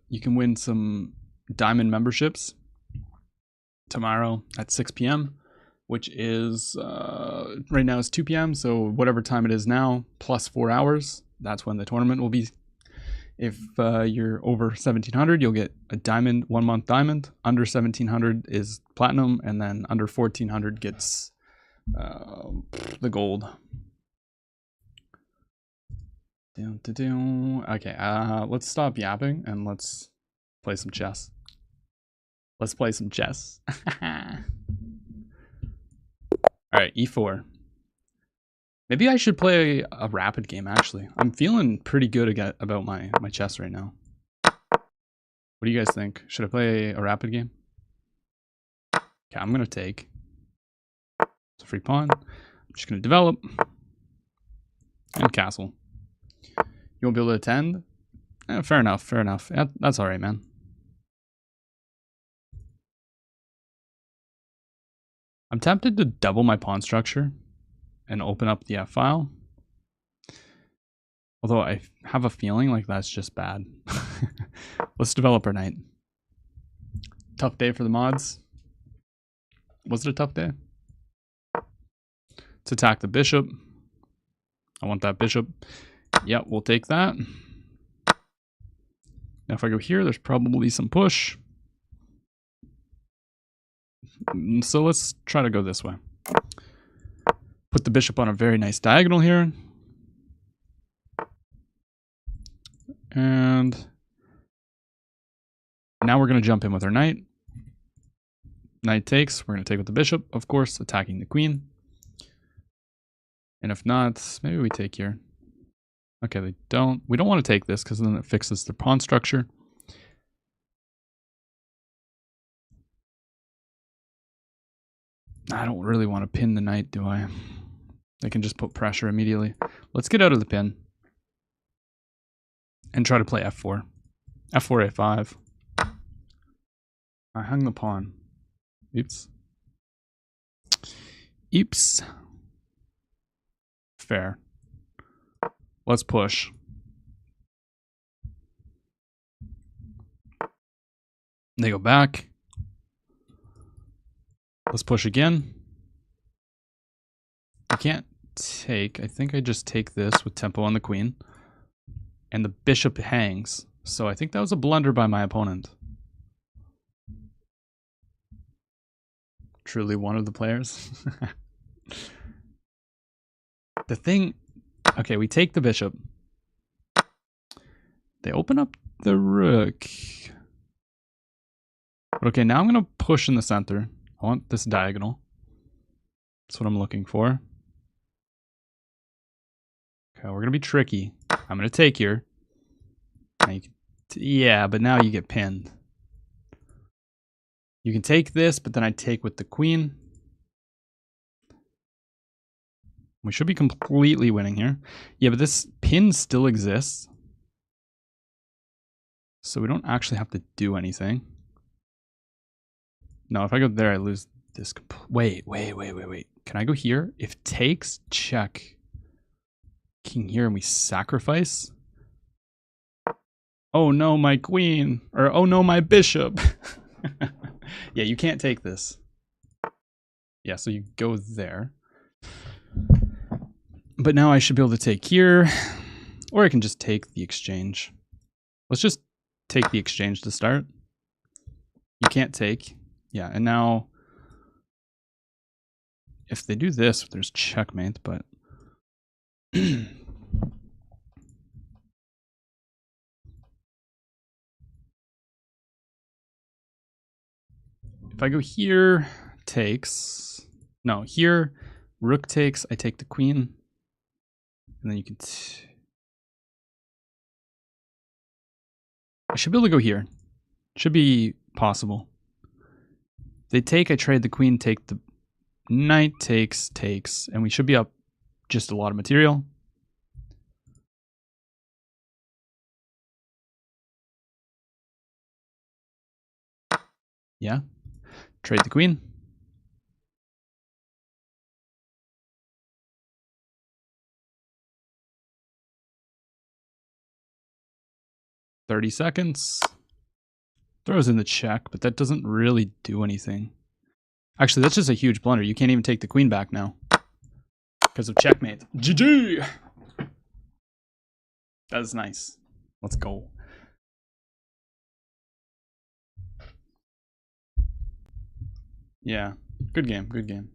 You can win some diamond memberships tomorrow at 6 p.m., which is right now it's 2 p.m. So whatever time it is now, plus 4 hours, that's when the tournament will be. If you're over 1700, you'll get a diamond, 1 month diamond. Under 1700 is platinum, and then under 1400 gets the gold. Okay, let's stop yapping and let's play some chess. Let's play some chess. Alright, e4. Maybe I should play a rapid game, actually. I'm feeling pretty good about my chess right now. What do you guys think? Should I play a rapid game? Okay, I'm going to take. It's a free pawn. I'm just going to develop. And castle. You won't be able to attend? Fair enough, fair enough. Yeah, that's alright, man. I'm tempted to double my pawn structure and open up the F file. Although I have a feeling like that's just bad. Let's develop our knight. Tough day for the mods. Was it a tough day? Let's attack the bishop. I want that bishop. Yep, we'll take that. Now if I go here, there's probably some push. So let's try to go this way. Put the bishop on a very nice diagonal here. And now we're going to jump in with our knight. Knight takes. We're going to take with the bishop, of course, attacking the queen. And if not, maybe we take here. Okay, we don't want to take this because then it fixes the pawn structure. I don't really want to pin the knight, do I? They can just put pressure immediately. Let's get out of the pin. And try to play f4. f4, a5. I hung the pawn. Oops. Oops. Fair. Let's push. They go back. Let's push again. I can't take. I think I just take this with tempo on the queen. And the bishop hangs. So I think that was a blunder by my opponent. Truly one of the players. The thing... Okay, we take the bishop. They open up the rook. But okay, now I'm going to push in the center. I want this diagonal. That's what I'm looking for. Okay, we're going to be tricky. I'm going to take here. Now you can Yeah, but now you get pinned. You can take this, but then I take with the queen. We should be completely winning here. Yeah, but this pin still exists. So we don't actually have to do anything. No, if I go there, I lose this. Wait. Can I go here? If takes, check. King here and we sacrifice? Oh no, my queen. Or oh no, my bishop. Yeah, you can't take this. Yeah, so you go there. But now I should be able to take here. Or I can just take the exchange. Let's just take the exchange to start. You can't take. Yeah, and now if they do this, there's checkmate, but if I go here, takes. No, here, rook takes, I take the queen. And then you can I should be able to go here. Should be possible. They take, I trade the queen, take the knight, takes, and we should be up just a lot of material. Yeah. Trade the queen. $30. Throws in the check, but that doesn't really do anything. Actually, that's just a huge blunder. You can't even take the queen back now because of checkmate. GG! That is nice. Let's go. Yeah, good game, good game.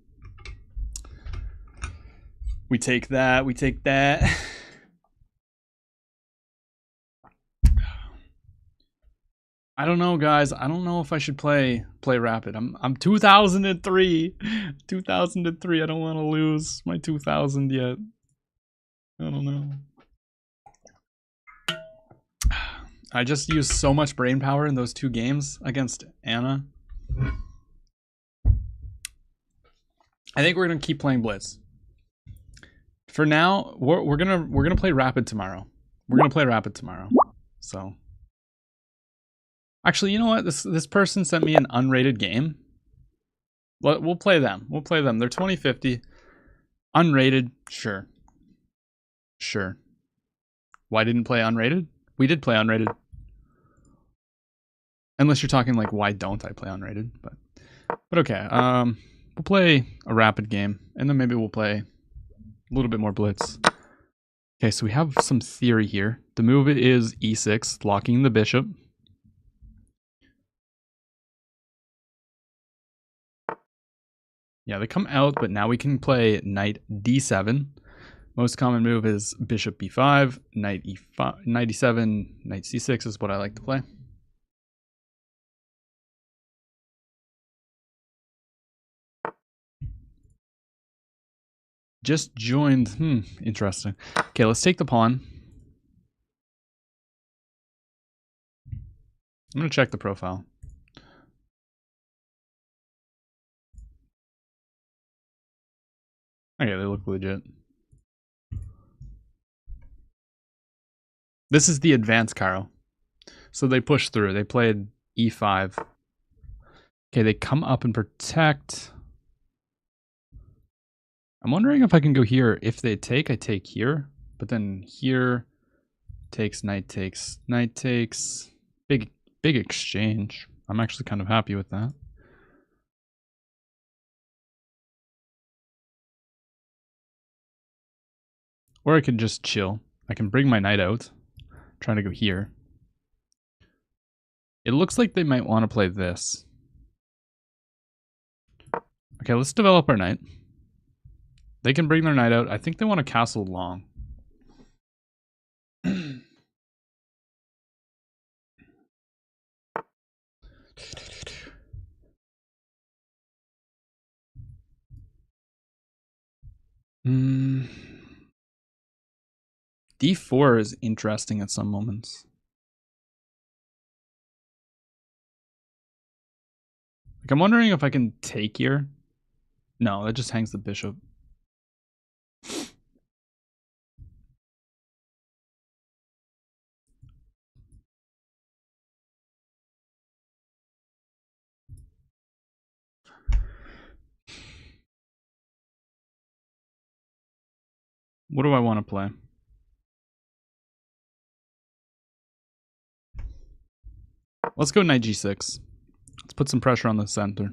We take that, we take that. I don't know, guys. I don't know if I should play rapid. I'm 2003. 2003. I don't want to lose my 2000 yet. I don't know. I just used so much brain power in those two games against Anna. I think we're gonna keep playing Blitz. For now, we're gonna play rapid tomorrow. We're gonna play rapid tomorrow. So actually, you know what? This person sent me an unrated game. We'll play them. We'll play them. They're 2050. Unrated, sure. Sure. Why didn't play unrated? We did play unrated. Unless you're talking like why don't I play unrated? But okay. We'll play a rapid game, and then maybe we'll play a little bit more Blitz. Okay, so we have some theory here. The move is e6, locking the bishop. Yeah, they come out, but now we can play knight d7. Most common move is bishop b5, knight e5, knight e7, knight c6 is what I like to play. Just joined. Interesting. Okay, let's take the pawn. I'm going to check the profile. Okay, they look legit. This is the advanced Caro. So they pushed through. They played e5. Okay, they come up and protect. I'm wondering if I can go here. If they take, I take here. But then here, takes, knight takes, knight takes. Big exchange. I'm actually kind of happy with that. Or I could just chill. I can bring my knight out. Trying to go here. It looks like they might want to play this. Okay, let's develop our knight. They can bring their knight out. I think they want to castle long. D4 is interesting at some moments. Like, I'm wondering if I can take here. No, that just hangs the bishop. What do I want to play? Let's go knight g6. Let's put some pressure on the center.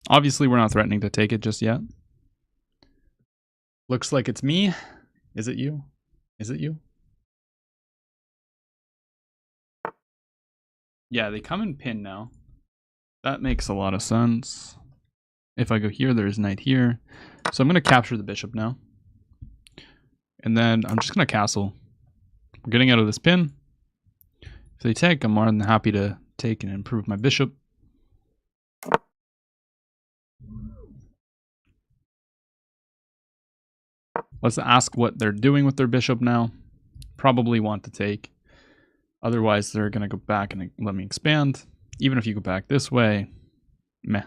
Obviously, we're not threatening to take it just yet. Looks like it's me. Is it you? Is it you? Yeah, they come in pin now. That makes a lot of sense. If I go here, there's knight here. So I'm going to capture the bishop now. And then I'm just going to castle. We're getting out of this pin. If they take, I'm more than happy to take and improve my bishop. Let's ask what they're doing with their bishop now. Probably want to take. Otherwise, they're going to go back and let me expand. Even if you go back this way, meh.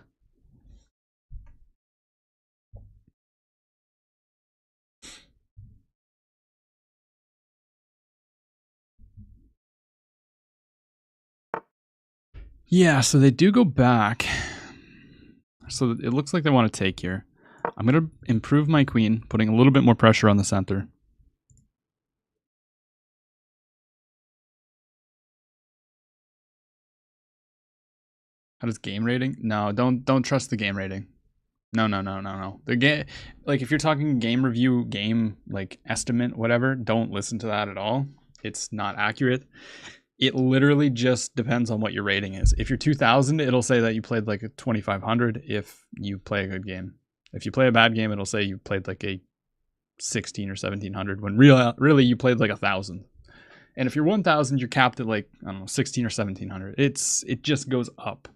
Yeah, so they do go back. So it looks like they want to take here. I'm going to improve my queen, putting a little bit more pressure on the center. How does game rating? No, don't trust the game rating. No. The game, like if you're talking game review, game like estimate, whatever, don't listen to that at all. It's not accurate. It literally just depends on what your rating is. If you're 2000, it'll say that you played like a 2500 if you play a good game. If you play a bad game, it'll say you played like a 16 or 1700 when really you played like 1000. And if you're 1000, you're capped at like, I don't know, 16 or 1700. It just goes up.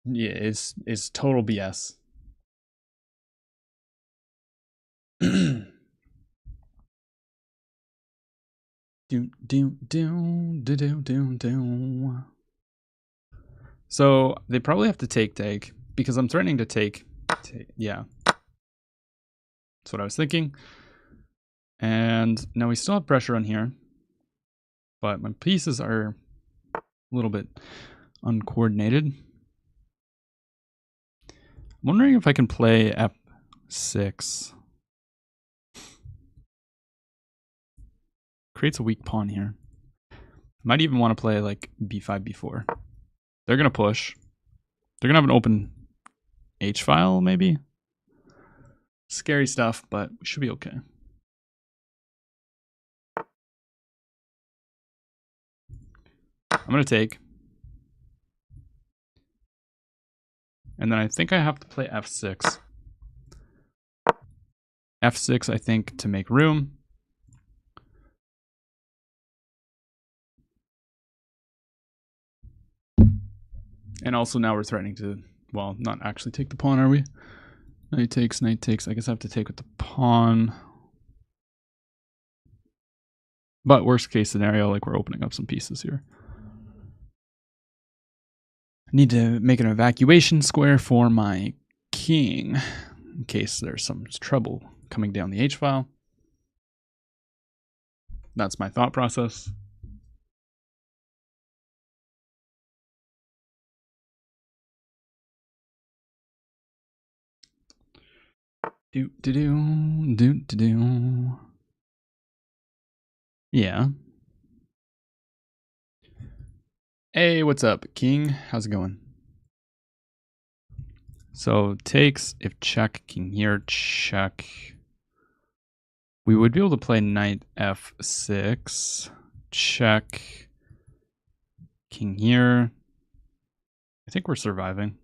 Yeah, it's total BS. So they probably have to take because I'm threatening to take. Yeah, that's what I was thinking. And now we still have pressure on here, but my pieces are a little bit uncoordinated. I'm wondering if I can play f6. Creates a weak pawn here. Might even want to play like b5, b4. They're going to push. They're going to have an open h-file, maybe? Scary stuff, but we should be okay. I'm going to take. And then I think I have to play f6. f6, I think, to make room. And also now we're threatening to, well, not actually take the pawn, are we? Knight takes, knight takes. I guess I have to take with the pawn. But worst case scenario, like we're opening up some pieces here. I need to make an evacuation square for my king in case there's some trouble coming down the h-file. That's my thought process. Yeah. Hey, what's up, king? How's it going? So takes, if check, king here, check. We would be able to play knight f6, check, king here. I think we're surviving.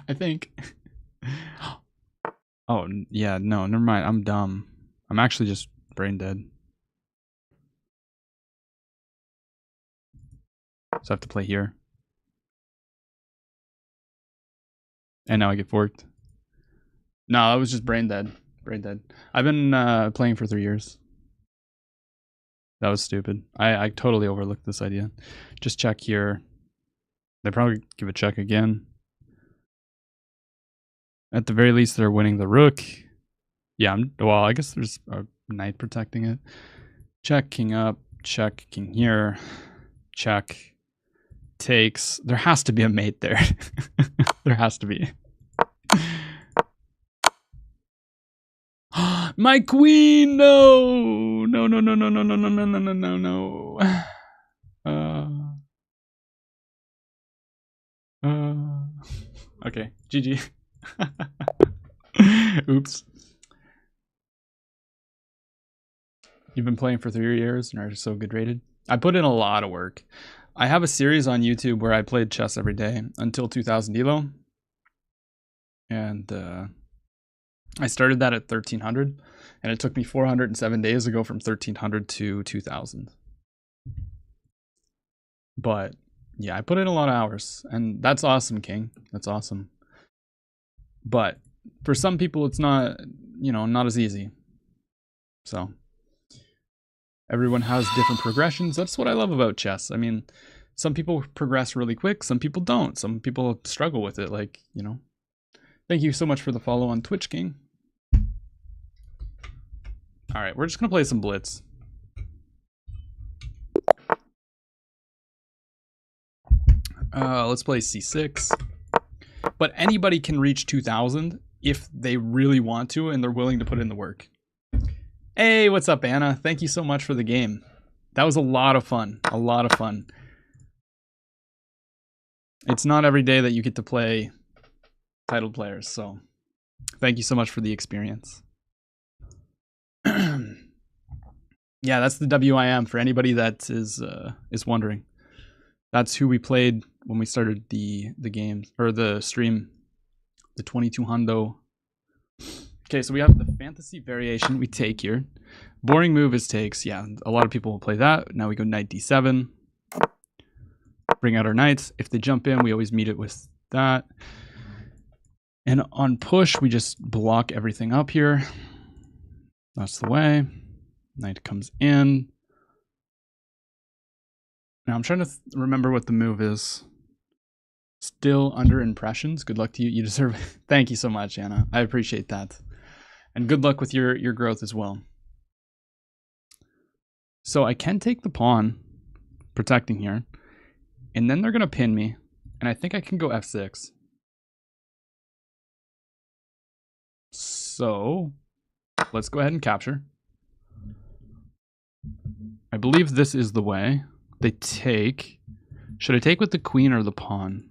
I think. Oh, yeah, no, never mind. I'm dumb. I'm actually just brain dead. So I have to play here. And now I get forked. No, I was just brain dead. Brain dead. I've been playing for 3 years. That was stupid. I totally overlooked this idea. Just check here. They probably give a check again. At the very least, they're winning the rook. Yeah, well, I guess there's a knight protecting it. Check, king up, check, king here, check, takes. There has to be a mate there. There has to be. My queen! No! No, no, no, no, no, no, no, no, no, no, no, no. Okay, GG. Oops. You've been playing for 3 years and are so good rated. I put in a lot of work. I have a series on YouTube where I played chess every day until 2000 Elo. And I started that at 1300. And it took me 407 days to go from 1300 to 2000. But yeah, I put in a lot of hours. And that's awesome, King. That's awesome. But for some people, it's not, you know, not as easy. So everyone has different progressions. That's what I love about chess. I mean, some people progress really quick. Some people don't. Some people struggle with it. Like, you know. Thank you so much for the follow on Twitch, King. All right, we're just going to play some Blitz. Let's play C6. But anybody can reach 2000 if they really want to and they're willing to put in the work. Hey, what's up, Anna? Thank you so much for the game. That was a lot of fun. A lot of fun. It's not every day that you get to play titled players, so thank you so much for the experience. Yeah, that's the WIM for anybody that is wondering. That's who we played when we started the game or the stream, the 2200. Okay, so we have the fantasy variation we take here. Boring move is takes. Yeah, a lot of people will play that. Now we go knight d7. Bring out our knights. If they jump in, we always meet it with that. And on push, we just block everything up here. That's the way. Knight comes in. Now I'm trying to remember what the move is. Still under impressions. Good luck to you. You deserve it. Thank you so much, Anna. I appreciate that. And good luck with your growth as well. So I can take the pawn, protecting here. And then they're going to pin me. And I think I can go f6. So let's go ahead and capture. I believe this is the way. They take. Should I take with the queen or the pawn?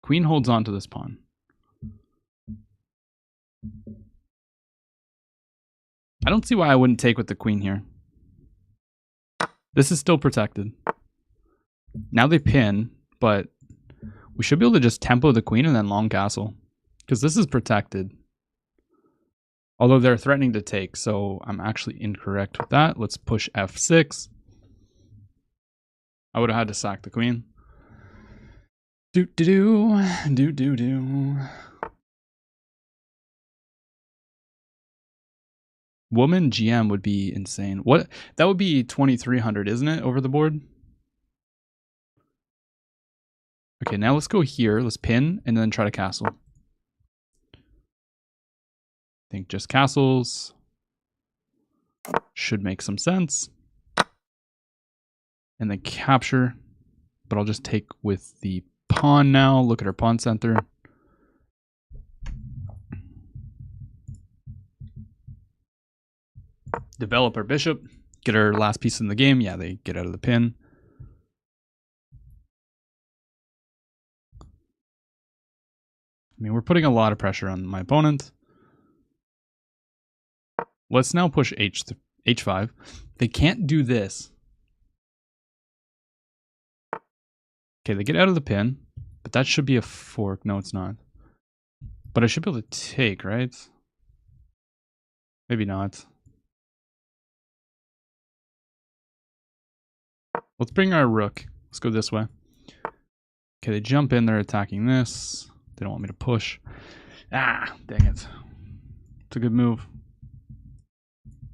Queen holds on to this pawn. I don't see why I wouldn't take with the queen here. This is still protected. Now they pin, but we should be able to just tempo the queen and then long castle. Because this is protected. Although they're threatening to take, so I'm actually incorrect with that. Let's push f6. I would have had to sack the queen. Do-do-do. Woman GM would be insane. What? That would be 2300, isn't it, over the board? Okay, now let's go here. Let's pin and then try to castle. I think just castles should make some sense. And then capture. But I'll just take with the pawn now. Look at our pawn center. Develop our bishop. Get our last piece in the game. Yeah, they get out of the pin. I mean, we're putting a lot of pressure on my opponent. Let's now push h5. They can't do this. Okay, they get out of the pin, but that should be a fork. No, it's not. But I should be able to take, right? Maybe not. Let's bring our rook. Let's go this way. Okay, they jump in. They're attacking this. They don't want me to push. Ah, dang it. It's a good move.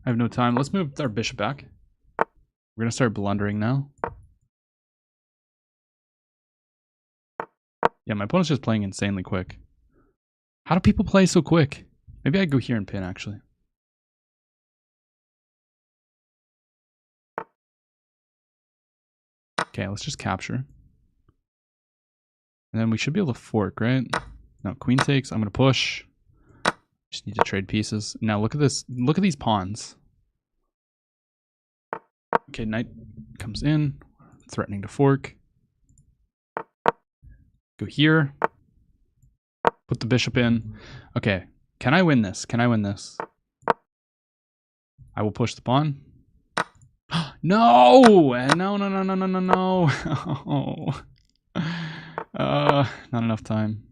I have no time. Let's move our bishop back. We're going to start blundering now. Yeah, my opponent's just playing insanely quick. How do people play so quick? Maybe I go here and pin, actually. Okay, let's just capture. And then we should be able to fork, right? No, queen takes. I'm going to push. Just need to trade pieces. Now look at this. Look at these pawns. Okay, knight comes in. Threatening to fork. Go here. Put the bishop in. Okay, can I win this? Can I win this? I will push the pawn. No! No, no, no, no, no, no, no. Not enough time.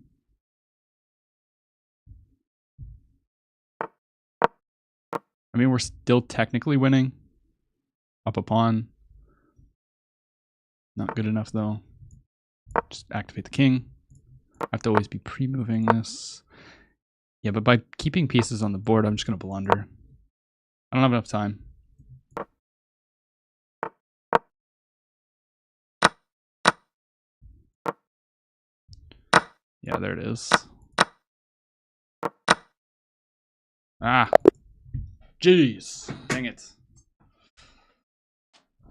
I mean, we're still technically winning. Up a pawn. Not good enough, though. Just activate the king. I have to always be pre-moving this. Yeah, but by keeping pieces on the board, I'm just going to blunder. I don't have enough time. Yeah, there it is. Ah. Jeez. Dang it.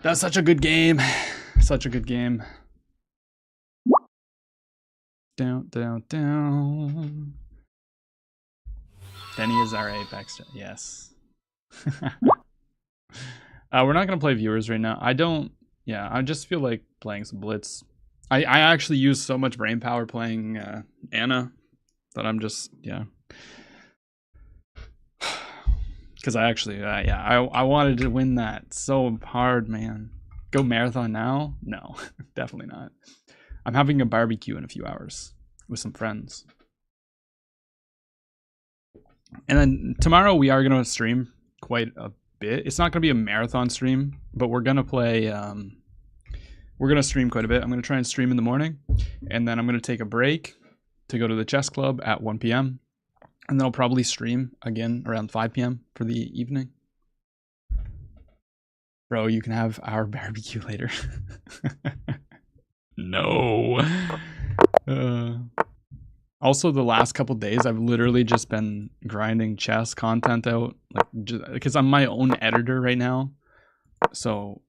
That's such a good game. Such a good game. Down, down, down. Denny is our apex. Yes. We're not going to play viewers right now. I just feel like playing some Blitz. I actually use so much brain power playing Anna that I'm just, yeah. Because I actually, I wanted to win that so hard, man. Go marathon now? No, definitely not. I'm having a barbecue in a few hours with some friends. And then tomorrow we are going to stream quite a bit. It's not going to be a marathon stream, but we're going to play, we're going to stream quite a bit. I'm going to try and stream in the morning, and then I'm going to take a break to go to the chess club at 1 p.m. And then I'll probably stream again around 5 p.m. for the evening. Bro, you can have our barbecue later. No. Also, the last couple days, I've literally just been grinding chess content out, like, because I'm my own editor right now. So,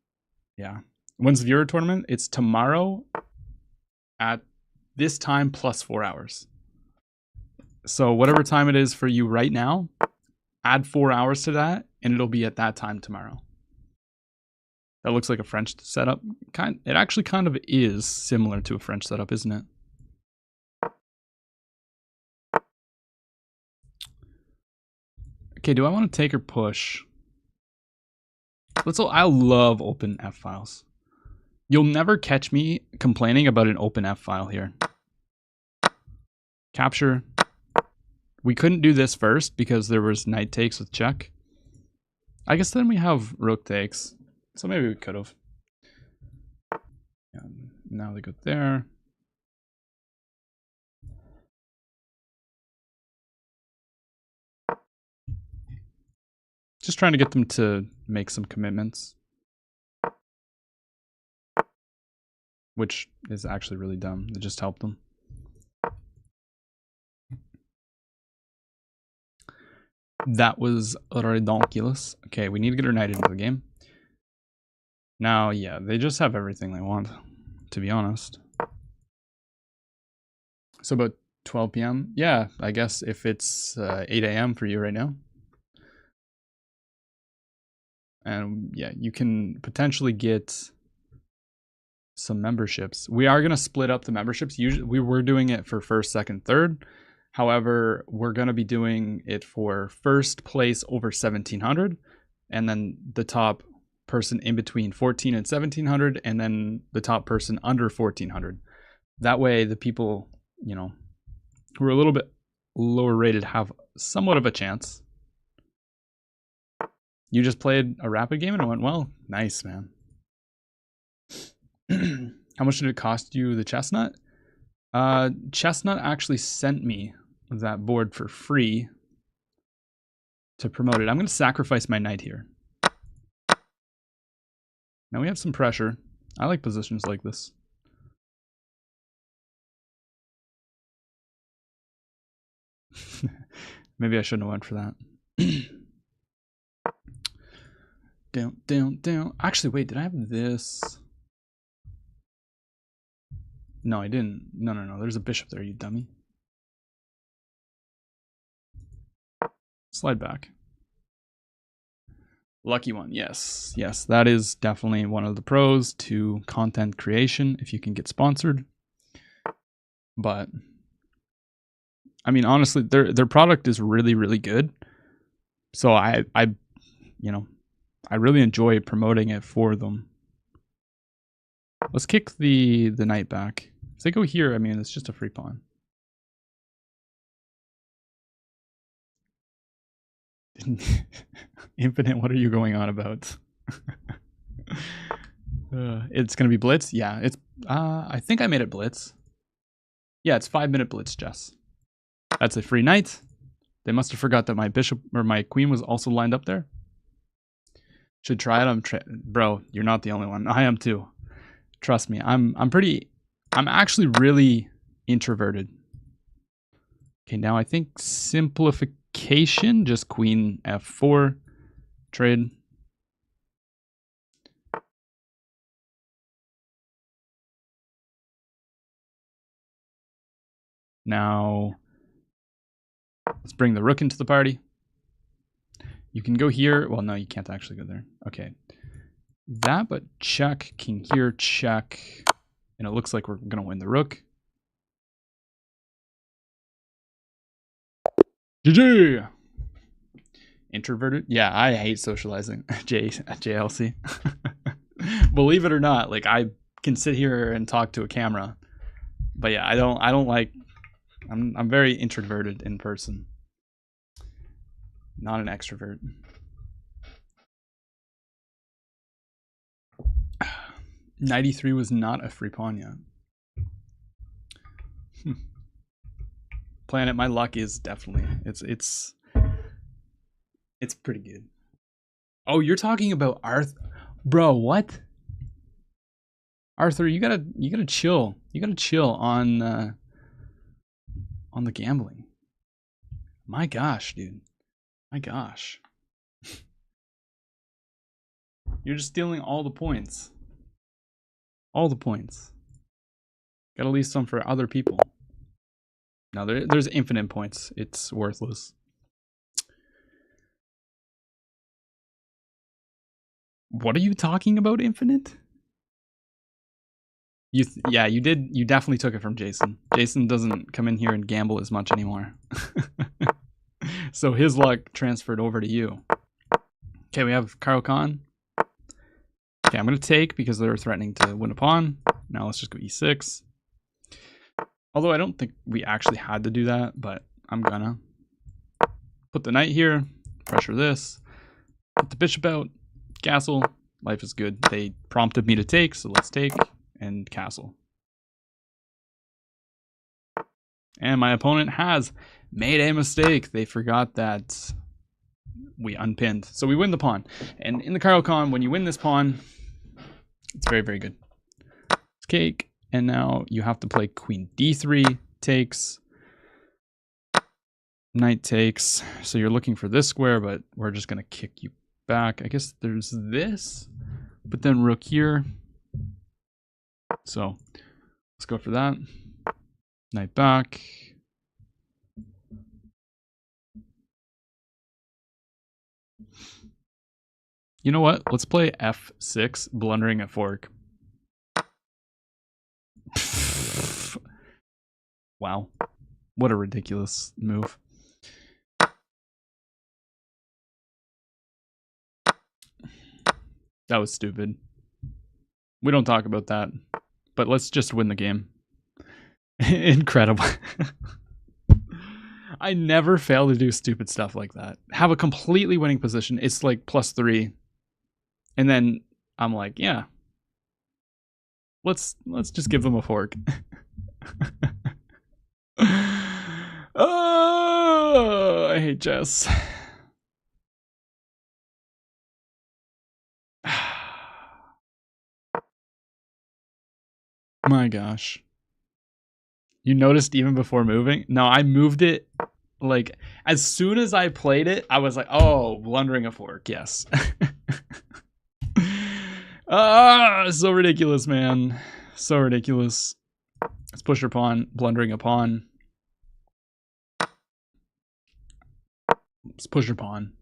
yeah. When's the viewer tournament? It's tomorrow at this time plus 4 hours. So whatever time it is for you right now, add 4 hours to that, and it'll be at that time tomorrow. That looks like a French setup. It actually kind of is similar to a French setup, isn't it? Okay, do I want to take or push? I love open F files. You'll never catch me complaining about an open F file here. Capture. We couldn't do this first because there was knight takes with check. I guess then we have rook takes. So maybe we could have. Yeah, now they go there. Just trying to get them to make some commitments. Which is actually really dumb. It just helped them. That was ridiculous. Okay, we need to get her knight into the game. Now, yeah, they just have everything they want, to be honest. So about 12 p.m. Yeah, I guess if it's 8 a.m. for you right now. And yeah, you can potentially get some memberships. We are going to split up the memberships. Usually we were doing it for first, second, third. However, we're going to be doing it for first place over 1,700, and then the top person in between 14 and 1,700, and then the top person under 1,400. That way, the people, you know, who are a little bit lower rated have somewhat of a chance. You just played a rapid game and it went well. Nice, man. How much did it cost you, the chestnut? Chestnut actually sent me that board for free to promote it. I'm going to sacrifice my knight here. Now we have some pressure. I like positions like this. Maybe I shouldn't have went for that. Down. Actually, wait, did I have this? No, I didn't. No. There's a bishop there, you dummy. Slide back. Lucky one, yes. Yes, that is definitely one of the pros to content creation if you can get sponsored. But I mean, honestly, their product is really, really good. So I really enjoy promoting it for them. Let's kick the knight back. If they go here, I mean, it's just a free pawn. Infinite, what are you going on about? It's gonna be Blitz? Yeah, it's I think I made it Blitz. Yeah, it's 5-minute Blitz, Jess. That's a free knight. They must have forgot that my bishop or my queen was also lined up there. Should try it. Bro, you're not the only one. I am too. Trust me. I'm actually really introverted. Okay, now I think simplification, just queen f4 trade. Now let's bring the rook into the party. You can go here. Well, no, you can't actually go there. Okay. That, but check, king here, check. And it looks like we're going to win the rook. GG! Introverted? Yeah, I hate socializing. JLC. Believe it or not, like I can sit here and talk to a camera. But yeah, I don't like I'm very introverted in person. Not an extrovert. '93 was not a free pawn yet. Planet, my luck is definitely it's pretty good. Oh, you're talking about Arthur, bro? What? Arthur, you gotta chill. You gotta chill on the gambling. My gosh, dude. My gosh. You're just stealing all the points. All the points. Gotta leave some for other people. No, there's infinite points. It's worthless. What are you talking about, infinite? Yeah, you did. You definitely took it from Jason. Jason doesn't come in here and gamble as much anymore. So his luck transferred over to you. Okay, we have Karo Khan. Okay, I'm going to take because they're threatening to win a pawn. Now let's just go e6. Although I don't think we actually had to do that, but I'm gonna. Put the knight here, pressure this, put the bishop out, castle. Life is good. They prompted me to take, so let's take and castle. And my opponent has made a mistake. They forgot that we unpinned. So we win the pawn. And in the Karo Khan, when you win this pawn, it's very, very good. It's cake. And now you have to play queen d3 takes. Knight takes. So you're looking for this square, but we're just going to kick you back. I guess there's this, but then rook here. So let's go for that. Knight back. You know what? Let's play f6, blundering a fork. Wow. What a ridiculous move. That was stupid. We don't talk about that. But let's just win the game. Incredible. I never fail to do stupid stuff like that. Have a completely winning position. It's like +3. And then I'm like, yeah. Let's just give them a fork. Oh, I hate chess. My gosh. You noticed even before moving? No, I moved it Like, as soon as I played it, I was like, oh, blundering a fork, yes. So ridiculous, man. So ridiculous. Let's push your pawn, blundering a pawn. Let's push your pawn.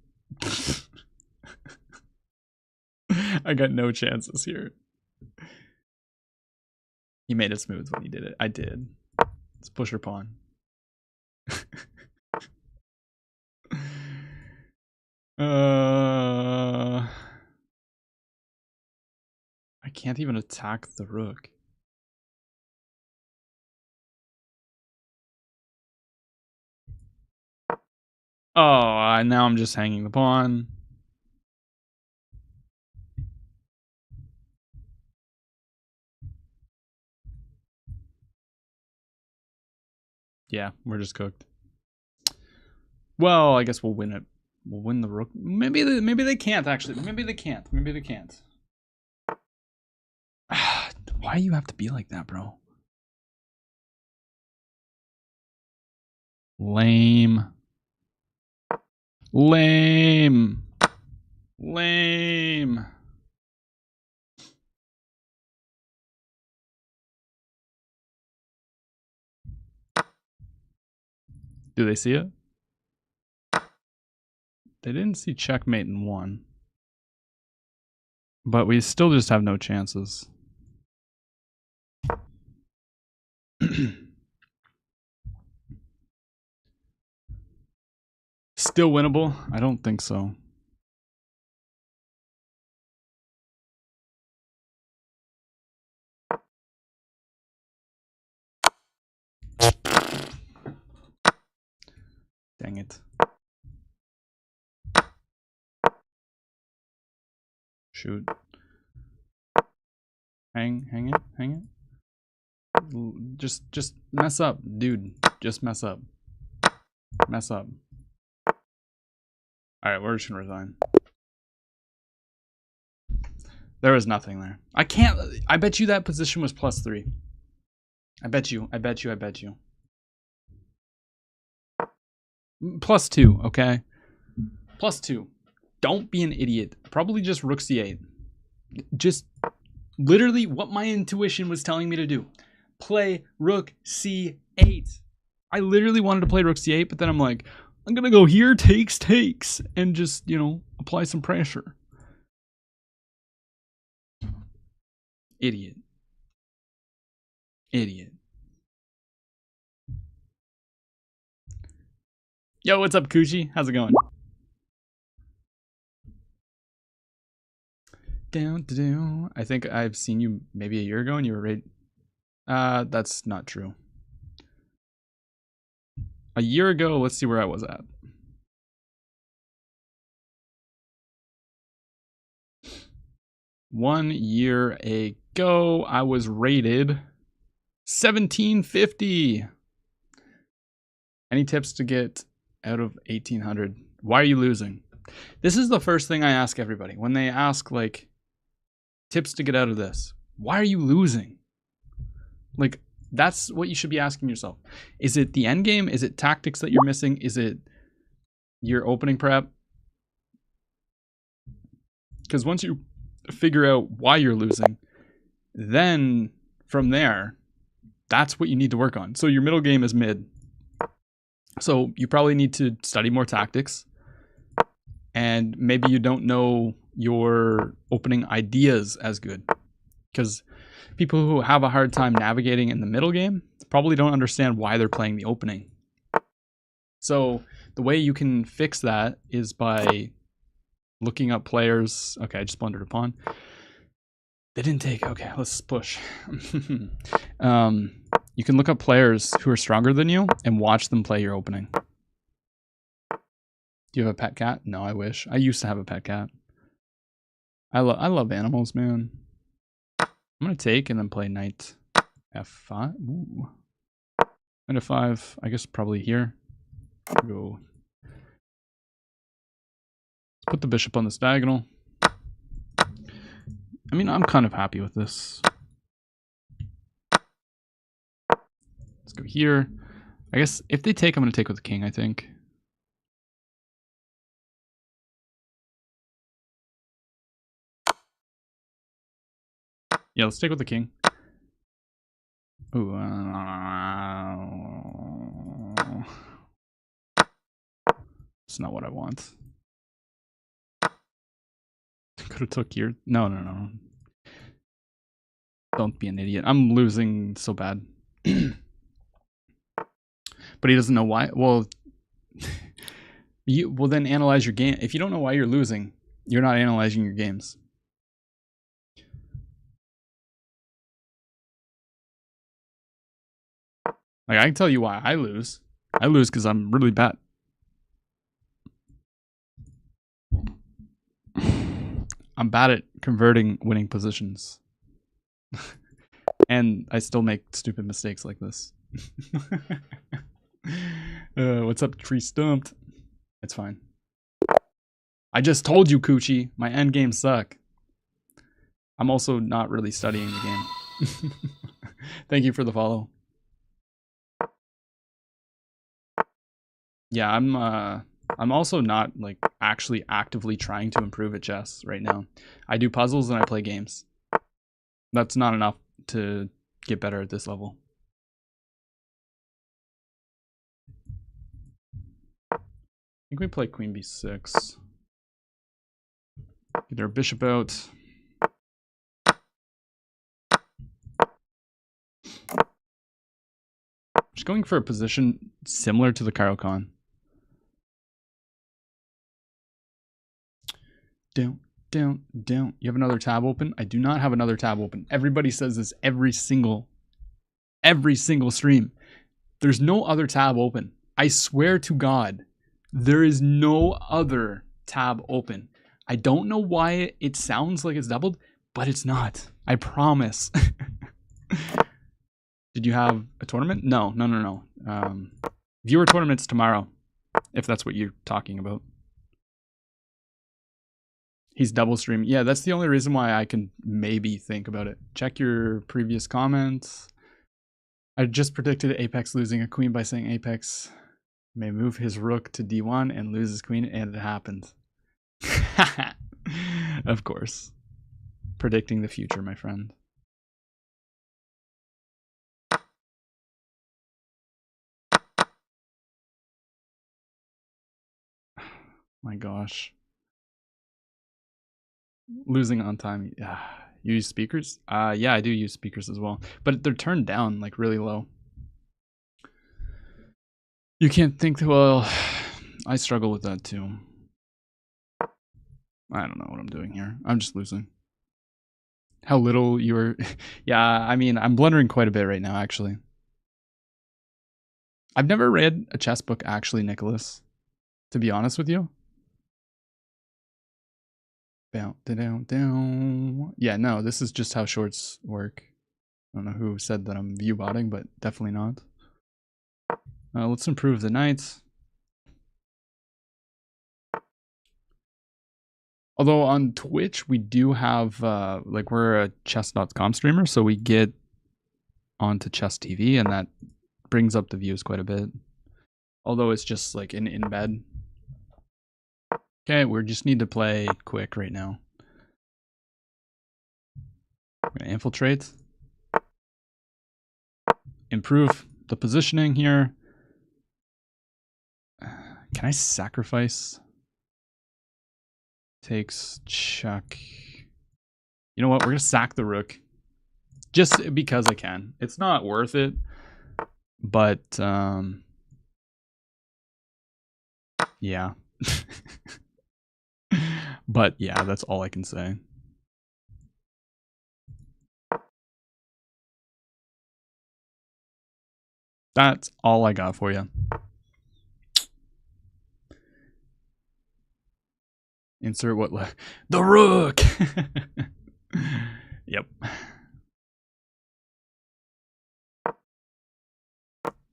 I got no chances here. He made it smooth when he did it. I did. Let's push your pawn. I can't even attack the rook. Oh, now I'm just hanging the pawn. Yeah, we're just cooked. Well, I guess we'll win it. We'll win the rook. Maybe they can't actually. Maybe they can't. Maybe they can't. Why do you have to be like that, bro? Lame. Lame. Lame. Do they see it? They didn't see checkmate in one. But we still just have no chances. Still winnable? I don't think so. Dang it. Shoot. Hang it. Just mess up, dude. Just mess up. Mess up. Alright, we're just gonna resign. There was nothing there. I can't. I bet you that position was +3. I bet you. +2, okay? +2. Don't be an idiot. Probably just rook c8. Just literally what my intuition was telling me to do. Play rook c8. I literally wanted to play rook c8, but then I'm like, I'm gonna go here, takes, and just, you know, apply some pressure. Idiot. Yo, what's up, Coochie? How's it going? I think I've seen you maybe a year ago and you were right. That's not true. A year ago, let's see where I was at. One year ago, I was rated 1750. Any tips to get out of 1800? Why are you losing? This is the first thing I ask everybody when they ask, like, tips to get out of this. Why are you losing? Like, that's what you should be asking yourself. Is it the end game? Is it tactics that you're missing? Is it your opening prep? Because once you figure out why you're losing, then from there, that's what you need to work on. So your middle game is mid. So you probably need to study more tactics. And maybe you don't know your opening ideas as good. Because people who have a hard time navigating in the middle game probably don't understand why they're playing the opening. So the way you can fix that is by looking up players. Okay, I just blundered a pawn. They didn't take. Okay, let's push. You can look up players who are stronger than you and watch them play your opening. Do you have a pet cat? No, I wish. I used to have a pet cat. I love animals, man. I'm gonna take and then play knight f5. Ooh. Knight f5. I guess probably here. Go. Put the bishop on this diagonal. I mean, I'm kind of happy with this. Let's go here. I guess if they take, I'm going to take with the king, I think. Yeah, let's take with the king. Ooh, it's not what I want. Could have took your... No. Don't be an idiot. I'm losing so bad. But he doesn't know why. Well, you will then analyze your game. If you don't know why you're losing, you're not analyzing your games. Like, I can tell you why I lose. I lose because I'm really bad. I'm bad at converting winning positions. And I still make stupid mistakes like this. What's up, tree stumped? It's fine. I just told you, Coochie, my endgames suck. I'm also not really studying the game. Thank you for the follow. Yeah, I'm also not like actually actively trying to improve at chess right now. I do puzzles and I play games. That's not enough to get better at this level. I think we play queen b6. Get our bishop out. Just going for a position similar to the Caro-Kann. Down. You have another tab open? I do not have another tab open. Everybody says this every single stream. There's no other tab open. I swear to God, there is no other tab open. I don't know why it sounds like it's doubled, but it's not. I promise. Did you have a tournament? No. Viewer tournaments tomorrow, if that's what you're talking about. He's double streaming. Yeah, that's the only reason why I can maybe think about it. Check your previous comments. I just predicted Apex losing a queen by saying Apex may move his rook to d1 and lose his queen, and it happened. Of course. Predicting the future, my friend. My gosh. Losing on time. Yeah. You use speakers? Yeah, I do use speakers as well. But they're turned down, like, really low. You can't think, well, I struggle with that too. I don't know what I'm doing here. I'm just losing. How little you were... Yeah, I mean, I'm blundering quite a bit right now, actually. I've never read a chess book, actually, Nicholas. To be honest with you. Yeah, no, this is just how shorts work. I don't know who said that I'm view botting, but definitely not. Let's improve the knights. Although on Twitch, we do have, like, we're a chess.com streamer, so we get onto chess TV, and that brings up the views quite a bit. Although it's just, like, in bed. Okay, we just need to play quick right now. We're going to infiltrate. Improve the positioning here. Can I sacrifice? Takes check. You know what? We're going to sack the rook. Just because I can. It's not worth it. But, yeah. But, yeah, that's all I can say. That's all I got for you. Insert what left. The rook! Yep.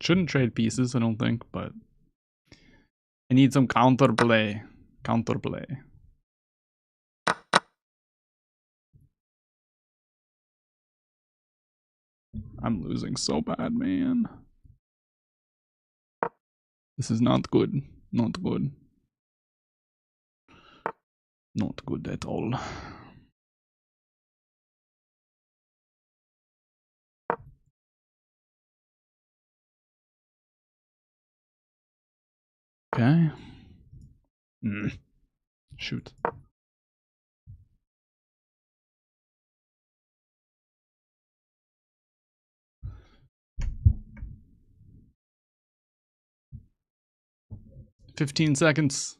Shouldn't trade pieces, I don't think, but I need some counterplay. Counterplay. I'm losing so bad, man. This is not good. Not good. Not good at all. Okay. Shoot. "15 seconds.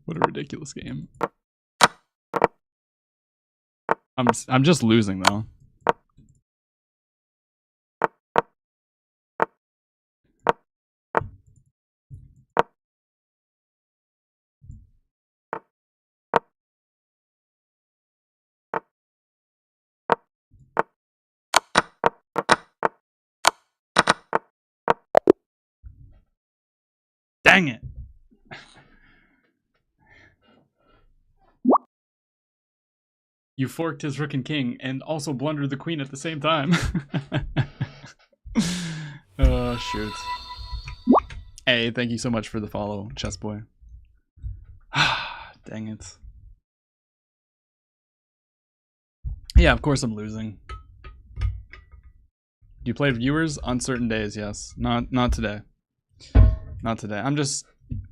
What a ridiculous game. I'm just losing though. Dang it. You forked his rook and king and also blundered the queen at the same time. Oh, shoot. Hey, thank you so much for the follow, chess boy. Dang it. Yeah, of course I'm losing. Do you play viewers on certain days? Yes. Not today. Not today. I'm just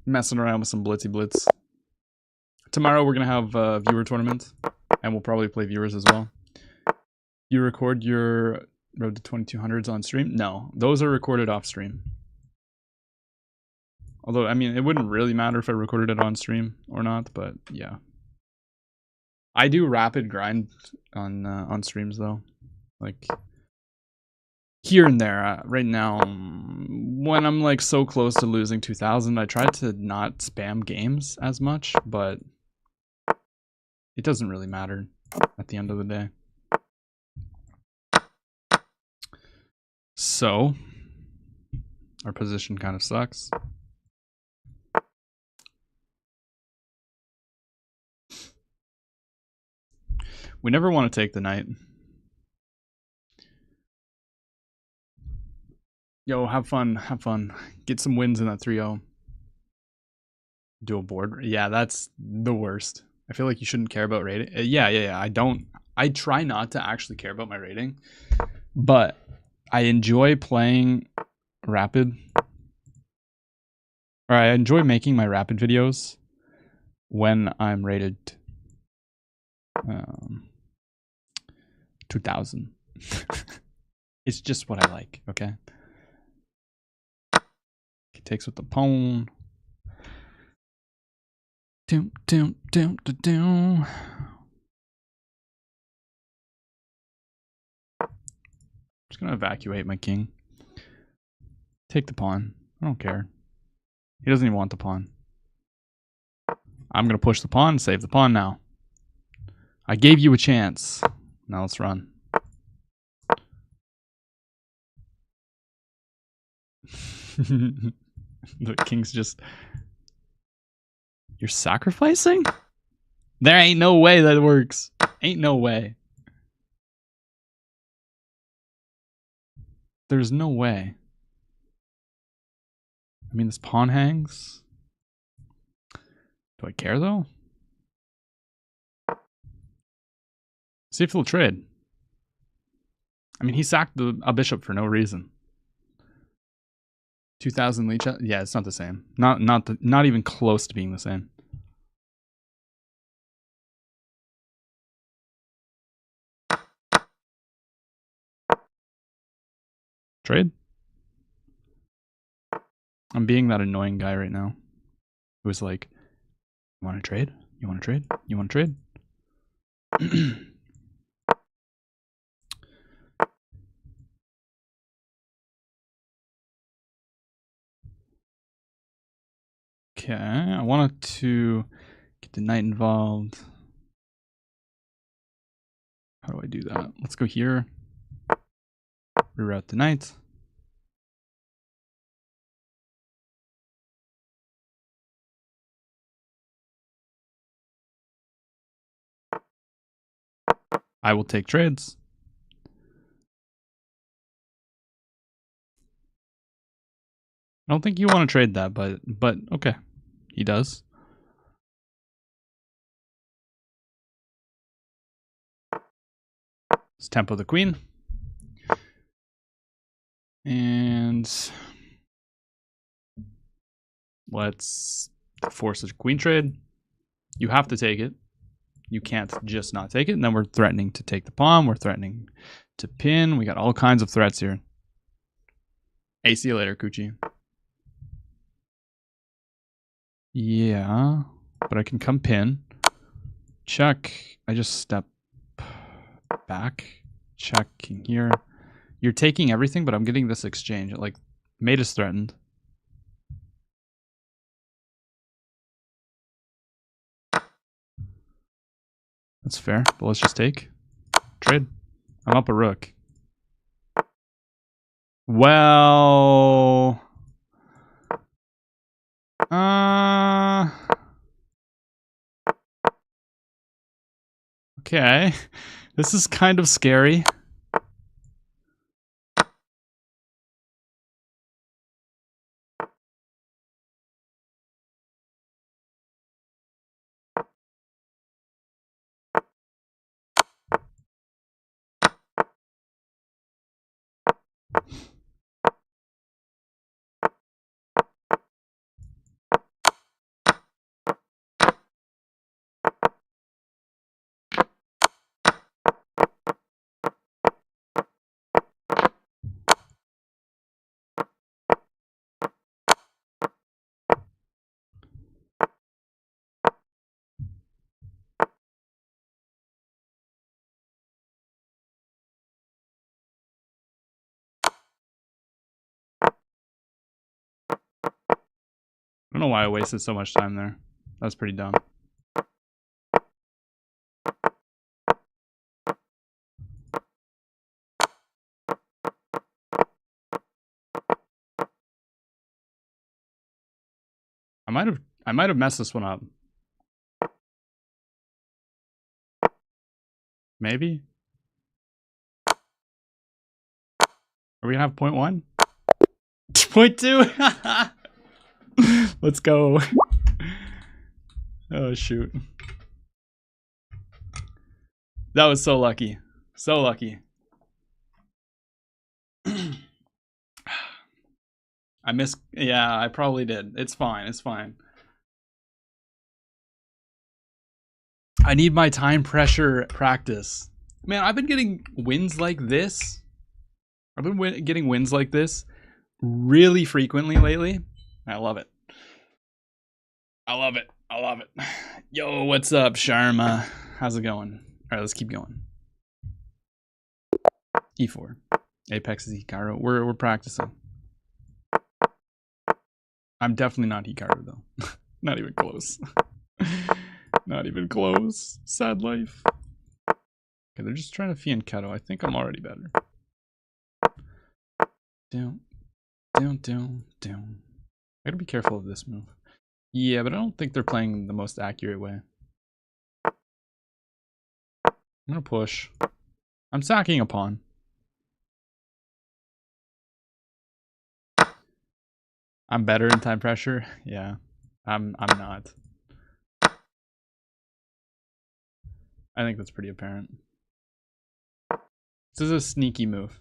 messing around with some Blitz. Tomorrow we're gonna have a viewer tournament, and we'll probably play viewers as well. You record your Road to 2200s on stream? No, those are recorded off stream. Although, I mean, it wouldn't really matter if I recorded it on stream or not, but yeah. I do rapid grind on streams though, like here and there. Right now, when I'm like so close to losing 2000, I try to not spam games as much, but it doesn't really matter at the end of the day. So, our position kind of sucks. We never want to take the knight. Yo, have fun. Have fun. Get some wins in that 3-0. Dual board. Yeah, that's the worst. I feel like you shouldn't care about rating. Yeah. I don't. I try not to actually care about my rating, but I enjoy playing rapid. Or I enjoy making my rapid videos when I'm rated 2000. It's just what I like, okay? He takes with the pawn. Doom. Just gonna evacuate my king. Take the pawn. I don't care. He doesn't even want the pawn. I'm gonna push the pawn, save the pawn now. I gave you a chance. Now let's run. The king's just... You're sacrificing? There ain't no way that works. Ain't no way. There's no way. I mean, this pawn hangs. Do I care, though? See if he'll trade. I mean, he sacked a bishop for no reason. 2000 leech. Yeah, it's not the same. Not even close to being the same. Trade? I'm being that annoying guy right now. Who was like, you want to trade? You want to trade? You want to trade? Okay, I wanted to get the knight involved. How do I do that? Let's go here. Reroute the knight. I will take trades. I don't think you want to trade that, but okay. He does. Let's tempo the queen. And let's force a queen trade. You have to take it. You can't just not take it. And then we're threatening to take the pawn. We're threatening to pin. We got all kinds of threats here. Hey, see you later, Coochie. Yeah, but I can come pin. Check. I just step back. Checking here. You're taking everything, but I'm getting this exchange. Like, mate is threatened. That's fair, but let's just take. Trade. I'm up a rook. Well... Okay. This is kind of scary. I don't know why I wasted so much time there. That was pretty dumb. I might have messed this one up. Maybe. Are we gonna have 0.1? 0.2? Let's go. Oh shoot. That was so lucky. So lucky. I missed. Yeah, I probably did. It's fine. It's fine. I need my time pressure practice. Man, I've been getting wins like this. I've been getting wins like this really frequently lately. I love it. I love it. I love it. Yo, what's up, Sharma? How's it going? All right, let's keep going. E4. Apex is Hikaru. We're practicing. I'm definitely not Hikaru though. Not even close. Not even close. Sad life. Okay, they're just trying to fianchetto. I think I'm already better. Down. I gotta be careful of this move. Yeah, but I don't think they're playing the most accurate way. I'm gonna push. I'm sacking a pawn. I'm better in time pressure. Yeah, I'm not. I think that's pretty apparent. This is a sneaky move.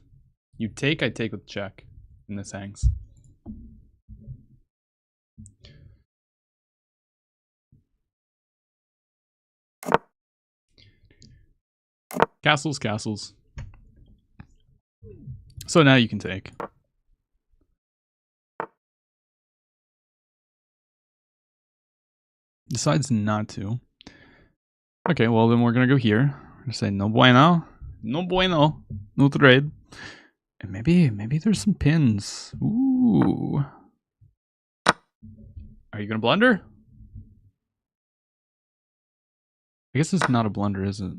You take, I take with check, and this hangs. Castles, castles. So now you can take. Decides not to. Okay, well then we're gonna go here. I'm gonna say no bueno. No bueno. No trade. And maybe there's some pins. Ooh. Are you gonna blunder? I guess it's not a blunder, is it?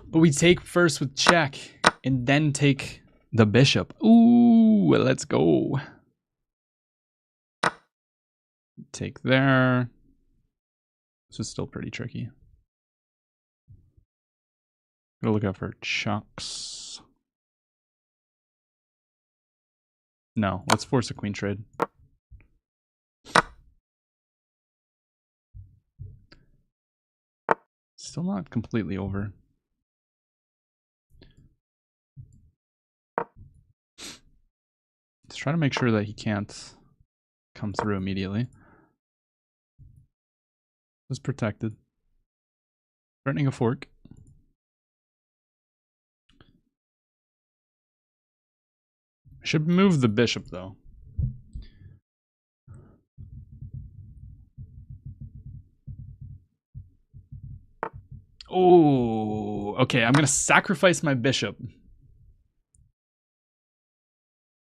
But we take first with check and then take the bishop. Ooh, let's go. Take there. This is still pretty tricky. Gotta look out for chucks. No, let's force a queen trade. Still not completely over. Let's try to make sure that he can't come through immediately. Is protected. Threatening a fork. I should move the bishop though. Oh, okay. I'm gonna sacrifice my bishop.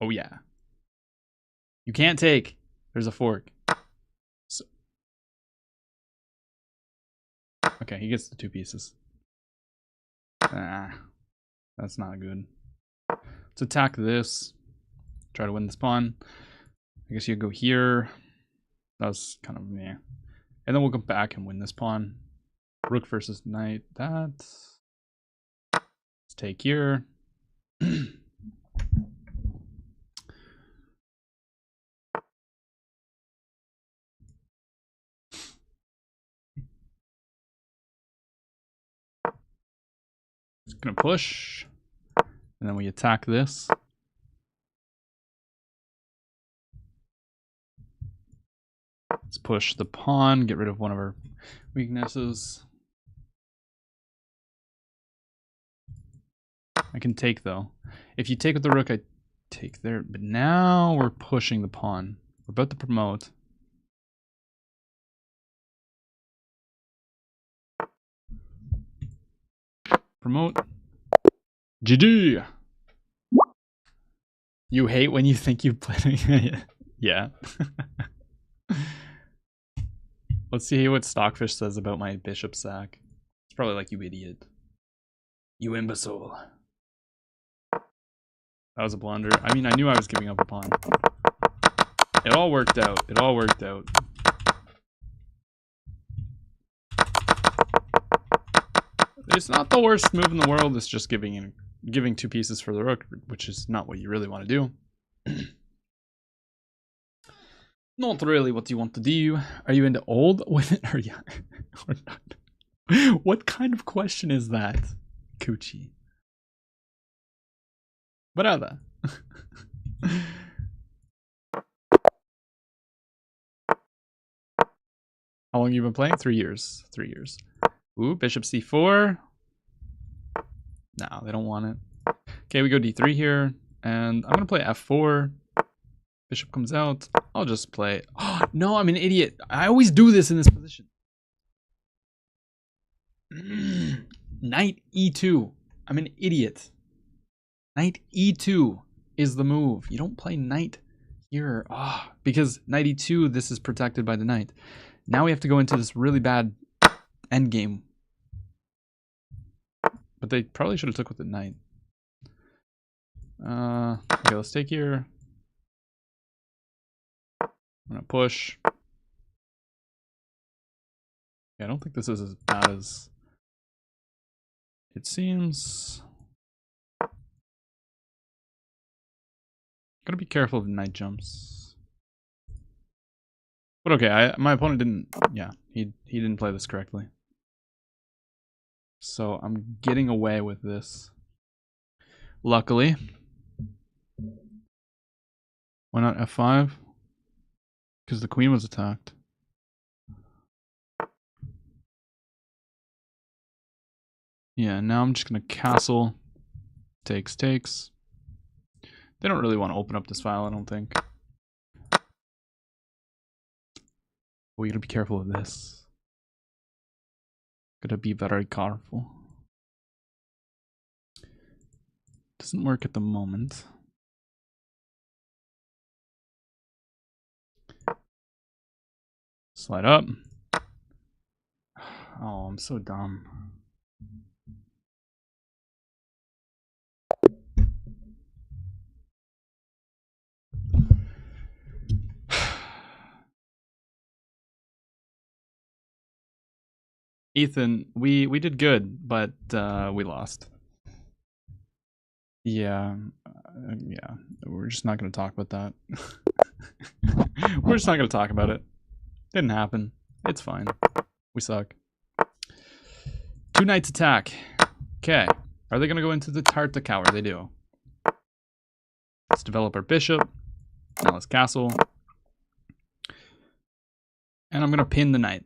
Oh yeah. You can't take. There's a fork. So, okay, he gets the 2 pieces. Ah, that's not good. Let's attack this. Try to win this pawn. I guess you go here. That was kind of meh. And then we'll come back and win this pawn. Rook versus knight. Let's take here. Just gonna push. And then we attack this. Let's push the pawn, get rid of one of our weaknesses. I can take though. If you take with the rook, I take there. But now we're pushing the pawn. We're about to promote. Promote. GG. You hate when you think you played. Yeah. Let's see what Stockfish says about my bishop sack. It's probably like, you idiot. You imbecile. That was a blunder. I mean, I knew I was giving up a pawn. It all worked out. It all worked out. It's not the worst move in the world. It's just giving 2 pieces for the rook, which is not what you really want to do. Not really what you want to do. Are you into old women or young? Or not? What kind of question is that, Coochie? What other? How long have you been playing? 3 years. 3 years. Ooh, bishop c4. No, they don't want it. Okay, we go d3 here. And I'm going to play f4. Bishop comes out. I'll just play. Oh, no, I'm an idiot. I always do this in this position. Knight e2. I'm an idiot. Knight e2 is the move. You don't play knight here. Because knight e2, this is protected by the knight. Now we have to go into this really bad endgame. But they probably should have took with the knight. Okay, let's take here. I'm gonna push. Yeah, I don't think this is as bad as it seems. Gotta be careful of the knight jumps. But okay, my opponent didn't. Yeah, he didn't play this correctly. So I'm getting away with this. Luckily. Why not f5? Because the queen was attacked. Yeah, now I'm just gonna castle. Takes. They don't really want to open up this file, I don't think. We gotta be careful of this. Gotta be very careful. Doesn't work at the moment. Slide up. Oh, I'm so dumb. Ethan, we did good, but we lost. Yeah, yeah. We're just not going to talk about that. We're just not going to talk about it. Didn't happen. It's fine. We suck. 2 knights attack. Okay. Are they going to go into the Tarta Tower? They do. Let's develop our bishop. Now let's castle. And I'm going to pin the knight.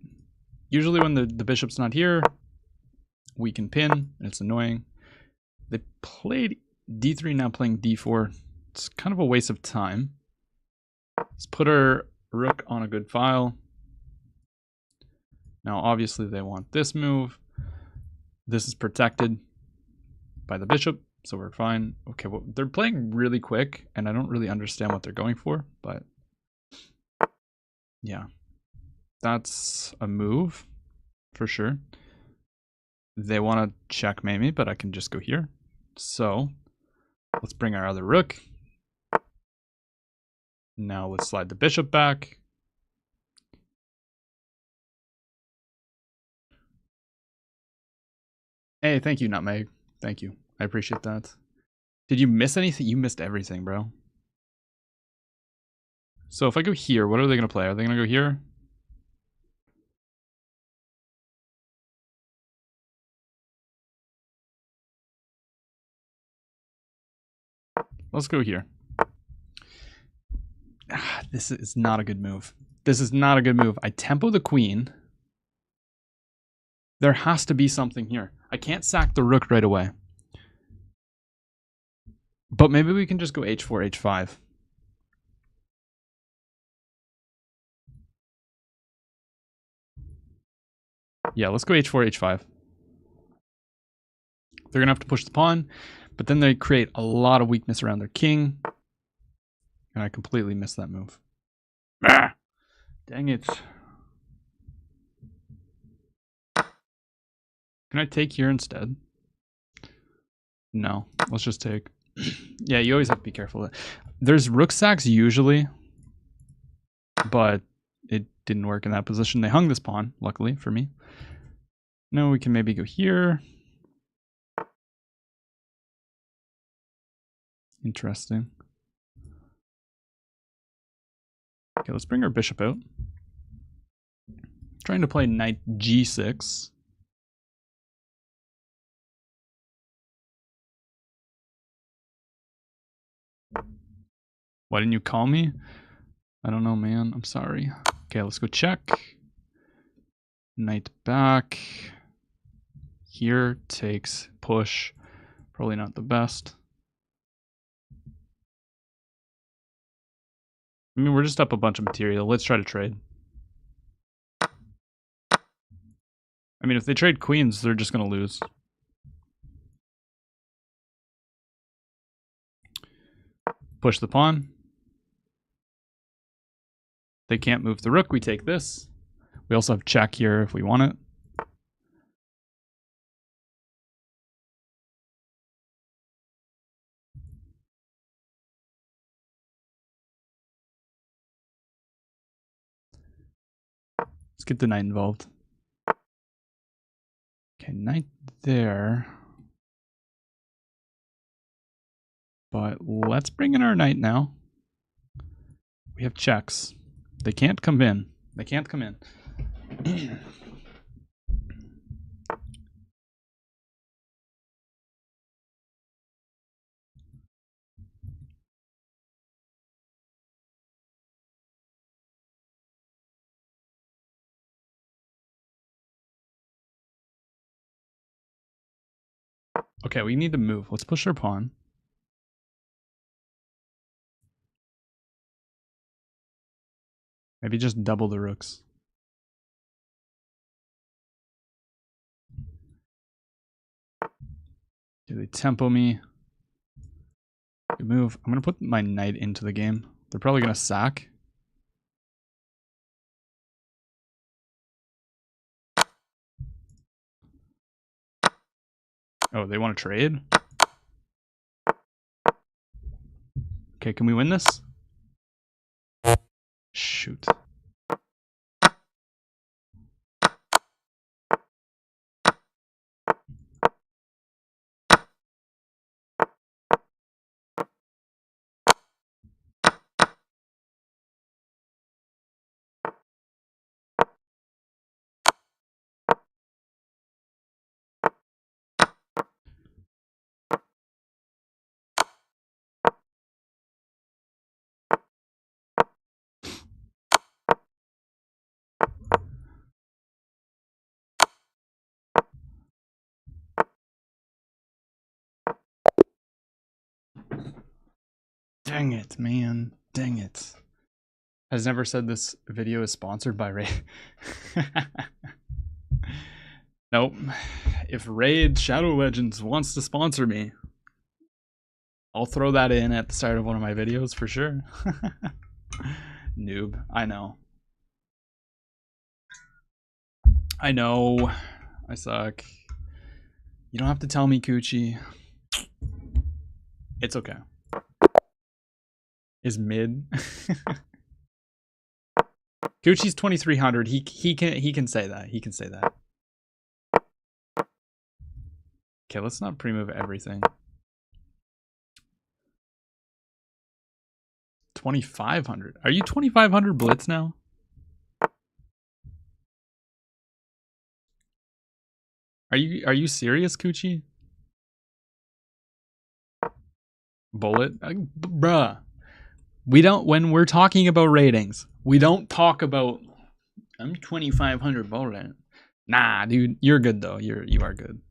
Usually when the bishop's not here, we can pin, and it's annoying. They played d3, now playing d4. It's kind of a waste of time. Let's put our rook on a good file. Now obviously they want this move. This is protected by the bishop, so we're fine. Okay, well, they're playing really quick, and I don't really understand what they're going for, but yeah. That's a move, for sure. They want to checkmate me, but I can just go here. So, let's bring our other rook. Now let's slide the bishop back. Hey, thank you, Nutmeg. Thank you. I appreciate that. Did you miss anything? You missed everything, bro. So if I go here, what are they going to play? Are they going to go here? Let's go here. This is not a good move. This is not a good move. I tempo the queen. There has to be something here. I can't sack the rook right away. But maybe we can just go h4, h5. Yeah, let's go h4, h5. They're going to have to push the pawn, but then they create a lot of weakness around their king. And I completely missed that move. Ah, dang it. Can I take here instead? No, let's just take. Yeah, you always have to be careful. There's rook sacks usually, but it didn't work in that position. They hung this pawn, luckily for me. No, we can maybe go here. Interesting. Okay, let's bring our bishop out. Trying to play knight g6. Why didn't you call me? I don't know, man. I'm sorry. Okay, let's go check. Knight back. Here takes push. Probably not the best. I mean, we're just up a bunch of material. Let's try to trade. I mean, if they trade queens, they're just going to lose. Push the pawn. They can't move the rook. We take this. We also have check here if we want it. Let's get the knight involved. Okay, knight there. But let's bring in our knight now. We have checks. They can't come in. They can't come in. Okay, we need to move. Let's push our pawn. Maybe just double the rooks. Do they tempo me? Good move. I'm going to put my knight into the game. They're probably going to sack. Oh, they want to trade? Okay, can we win this? Shoot. Dang it, man. Dang it. Has never said this video is sponsored by Raid. Nope. If Raid Shadow Legends wants to sponsor me, I'll throw that in at the start of one of my videos for sure. Noob. I know. I know. I suck. You don't have to tell me, Coochie. It's okay. Is mid. Coochie's 2300. He can say that. He can say that. Okay, let's not pre-move everything. 2500. Are you 2500 Blitz now? Are you serious, Coochie? Bullet? Bruh. We don't, when we're talking about ratings, we don't talk about I'm 2500 bullet. Nah, dude, you're good though. You are good.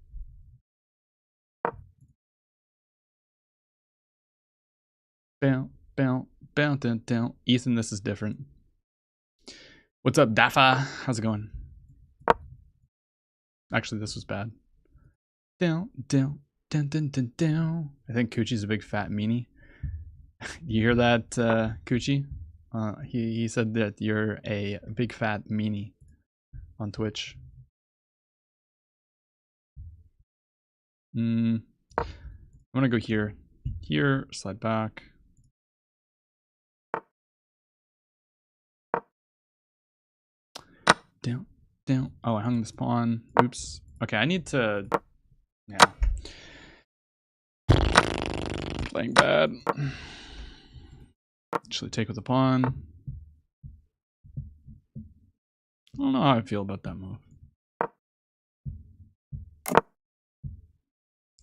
Bow, bow, bow, down, down. Ethan, this is different. What's up, Daffa? How's it going? Actually, this was bad. Down, down, down, down, down, down. I think Coochie's a big fat meanie. You hear that, Coochie? He said that you're a big fat meanie on Twitch. I'm gonna go here. Here, slide back. Down, down. Oh, I hung this pawn. Oops. Okay, I need to... Yeah. Playing bad. Actually take with the pawn. I don't know how I feel about that move.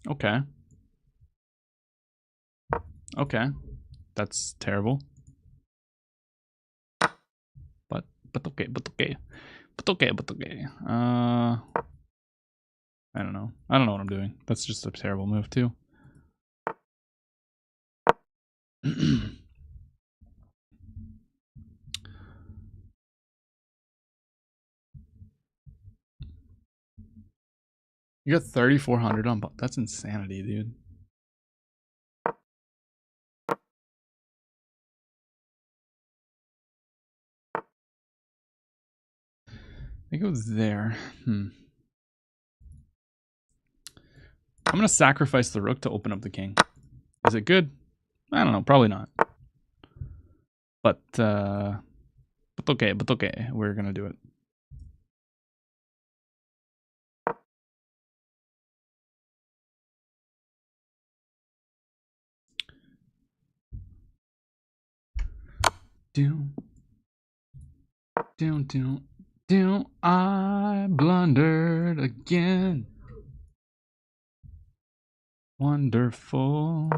Okay. Okay. That's terrible. But okay, but okay. But okay, but okay. I don't know. I don't know what I'm doing. That's just a terrible move too. You got 3,400 on. That's insanity, dude. I think it was there. I'm gonna sacrifice the rook to open up the king. Is it good? I don't know. Probably not. But okay. But okay. We're gonna do it. Down, down, down, down. I blundered again. Wonderful.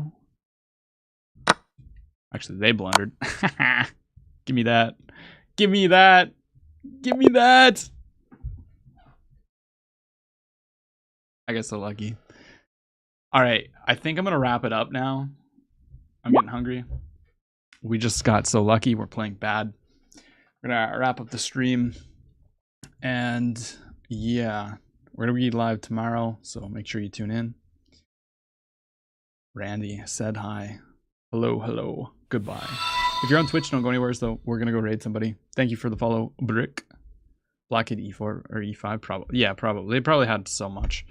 Actually, they blundered. Give me that. Give me that. Give me that. I got so lucky. All right, I think I'm gonna wrap it up now. I'm getting hungry. We just got so lucky. We're playing bad. We're gonna wrap up the stream, and yeah, we're gonna be live tomorrow. So make sure you tune in. Randy said hi. Hello, hello. Goodbye. If you're on Twitch, don't go anywhere. So we're gonna go raid somebody. Thank you for the follow, Brick. Black at E4 or E5, probably. Yeah, probably. They probably had so much.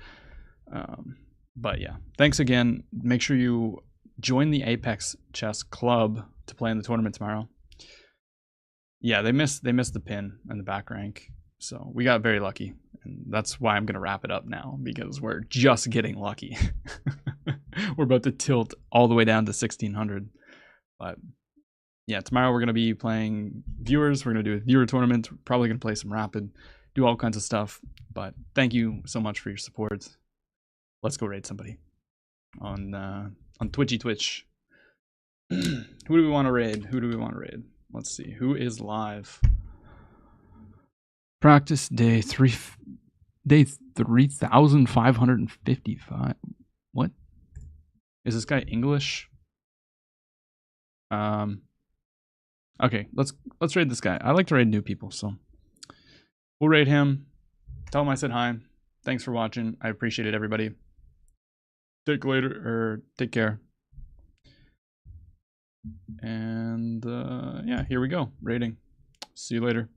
But yeah, thanks again. Make sure you join the Apex Chess Club to play in the tournament tomorrow. Yeah, they missed the pin and the back rank, so we got very lucky, and that's why I'm gonna wrap it up now, because we're just getting lucky. We're about to tilt all the way down to 1600, but yeah, tomorrow we're gonna be playing viewers. We're gonna do a viewer tournament. We're probably gonna play some rapid, do all kinds of stuff. But thank you so much for your support. Let's go raid somebody on Twitch. Who do we want to raid? Who do we want to raid? Let's see. Who is live? Practice day 3,555. What? Is this guy English? Okay, let's raid this guy. I like to raid new people, so we'll raid him. Tell him I said hi. Thanks for watching. I appreciate it, everybody. Take care. And yeah, here we go. Raiding. See you later.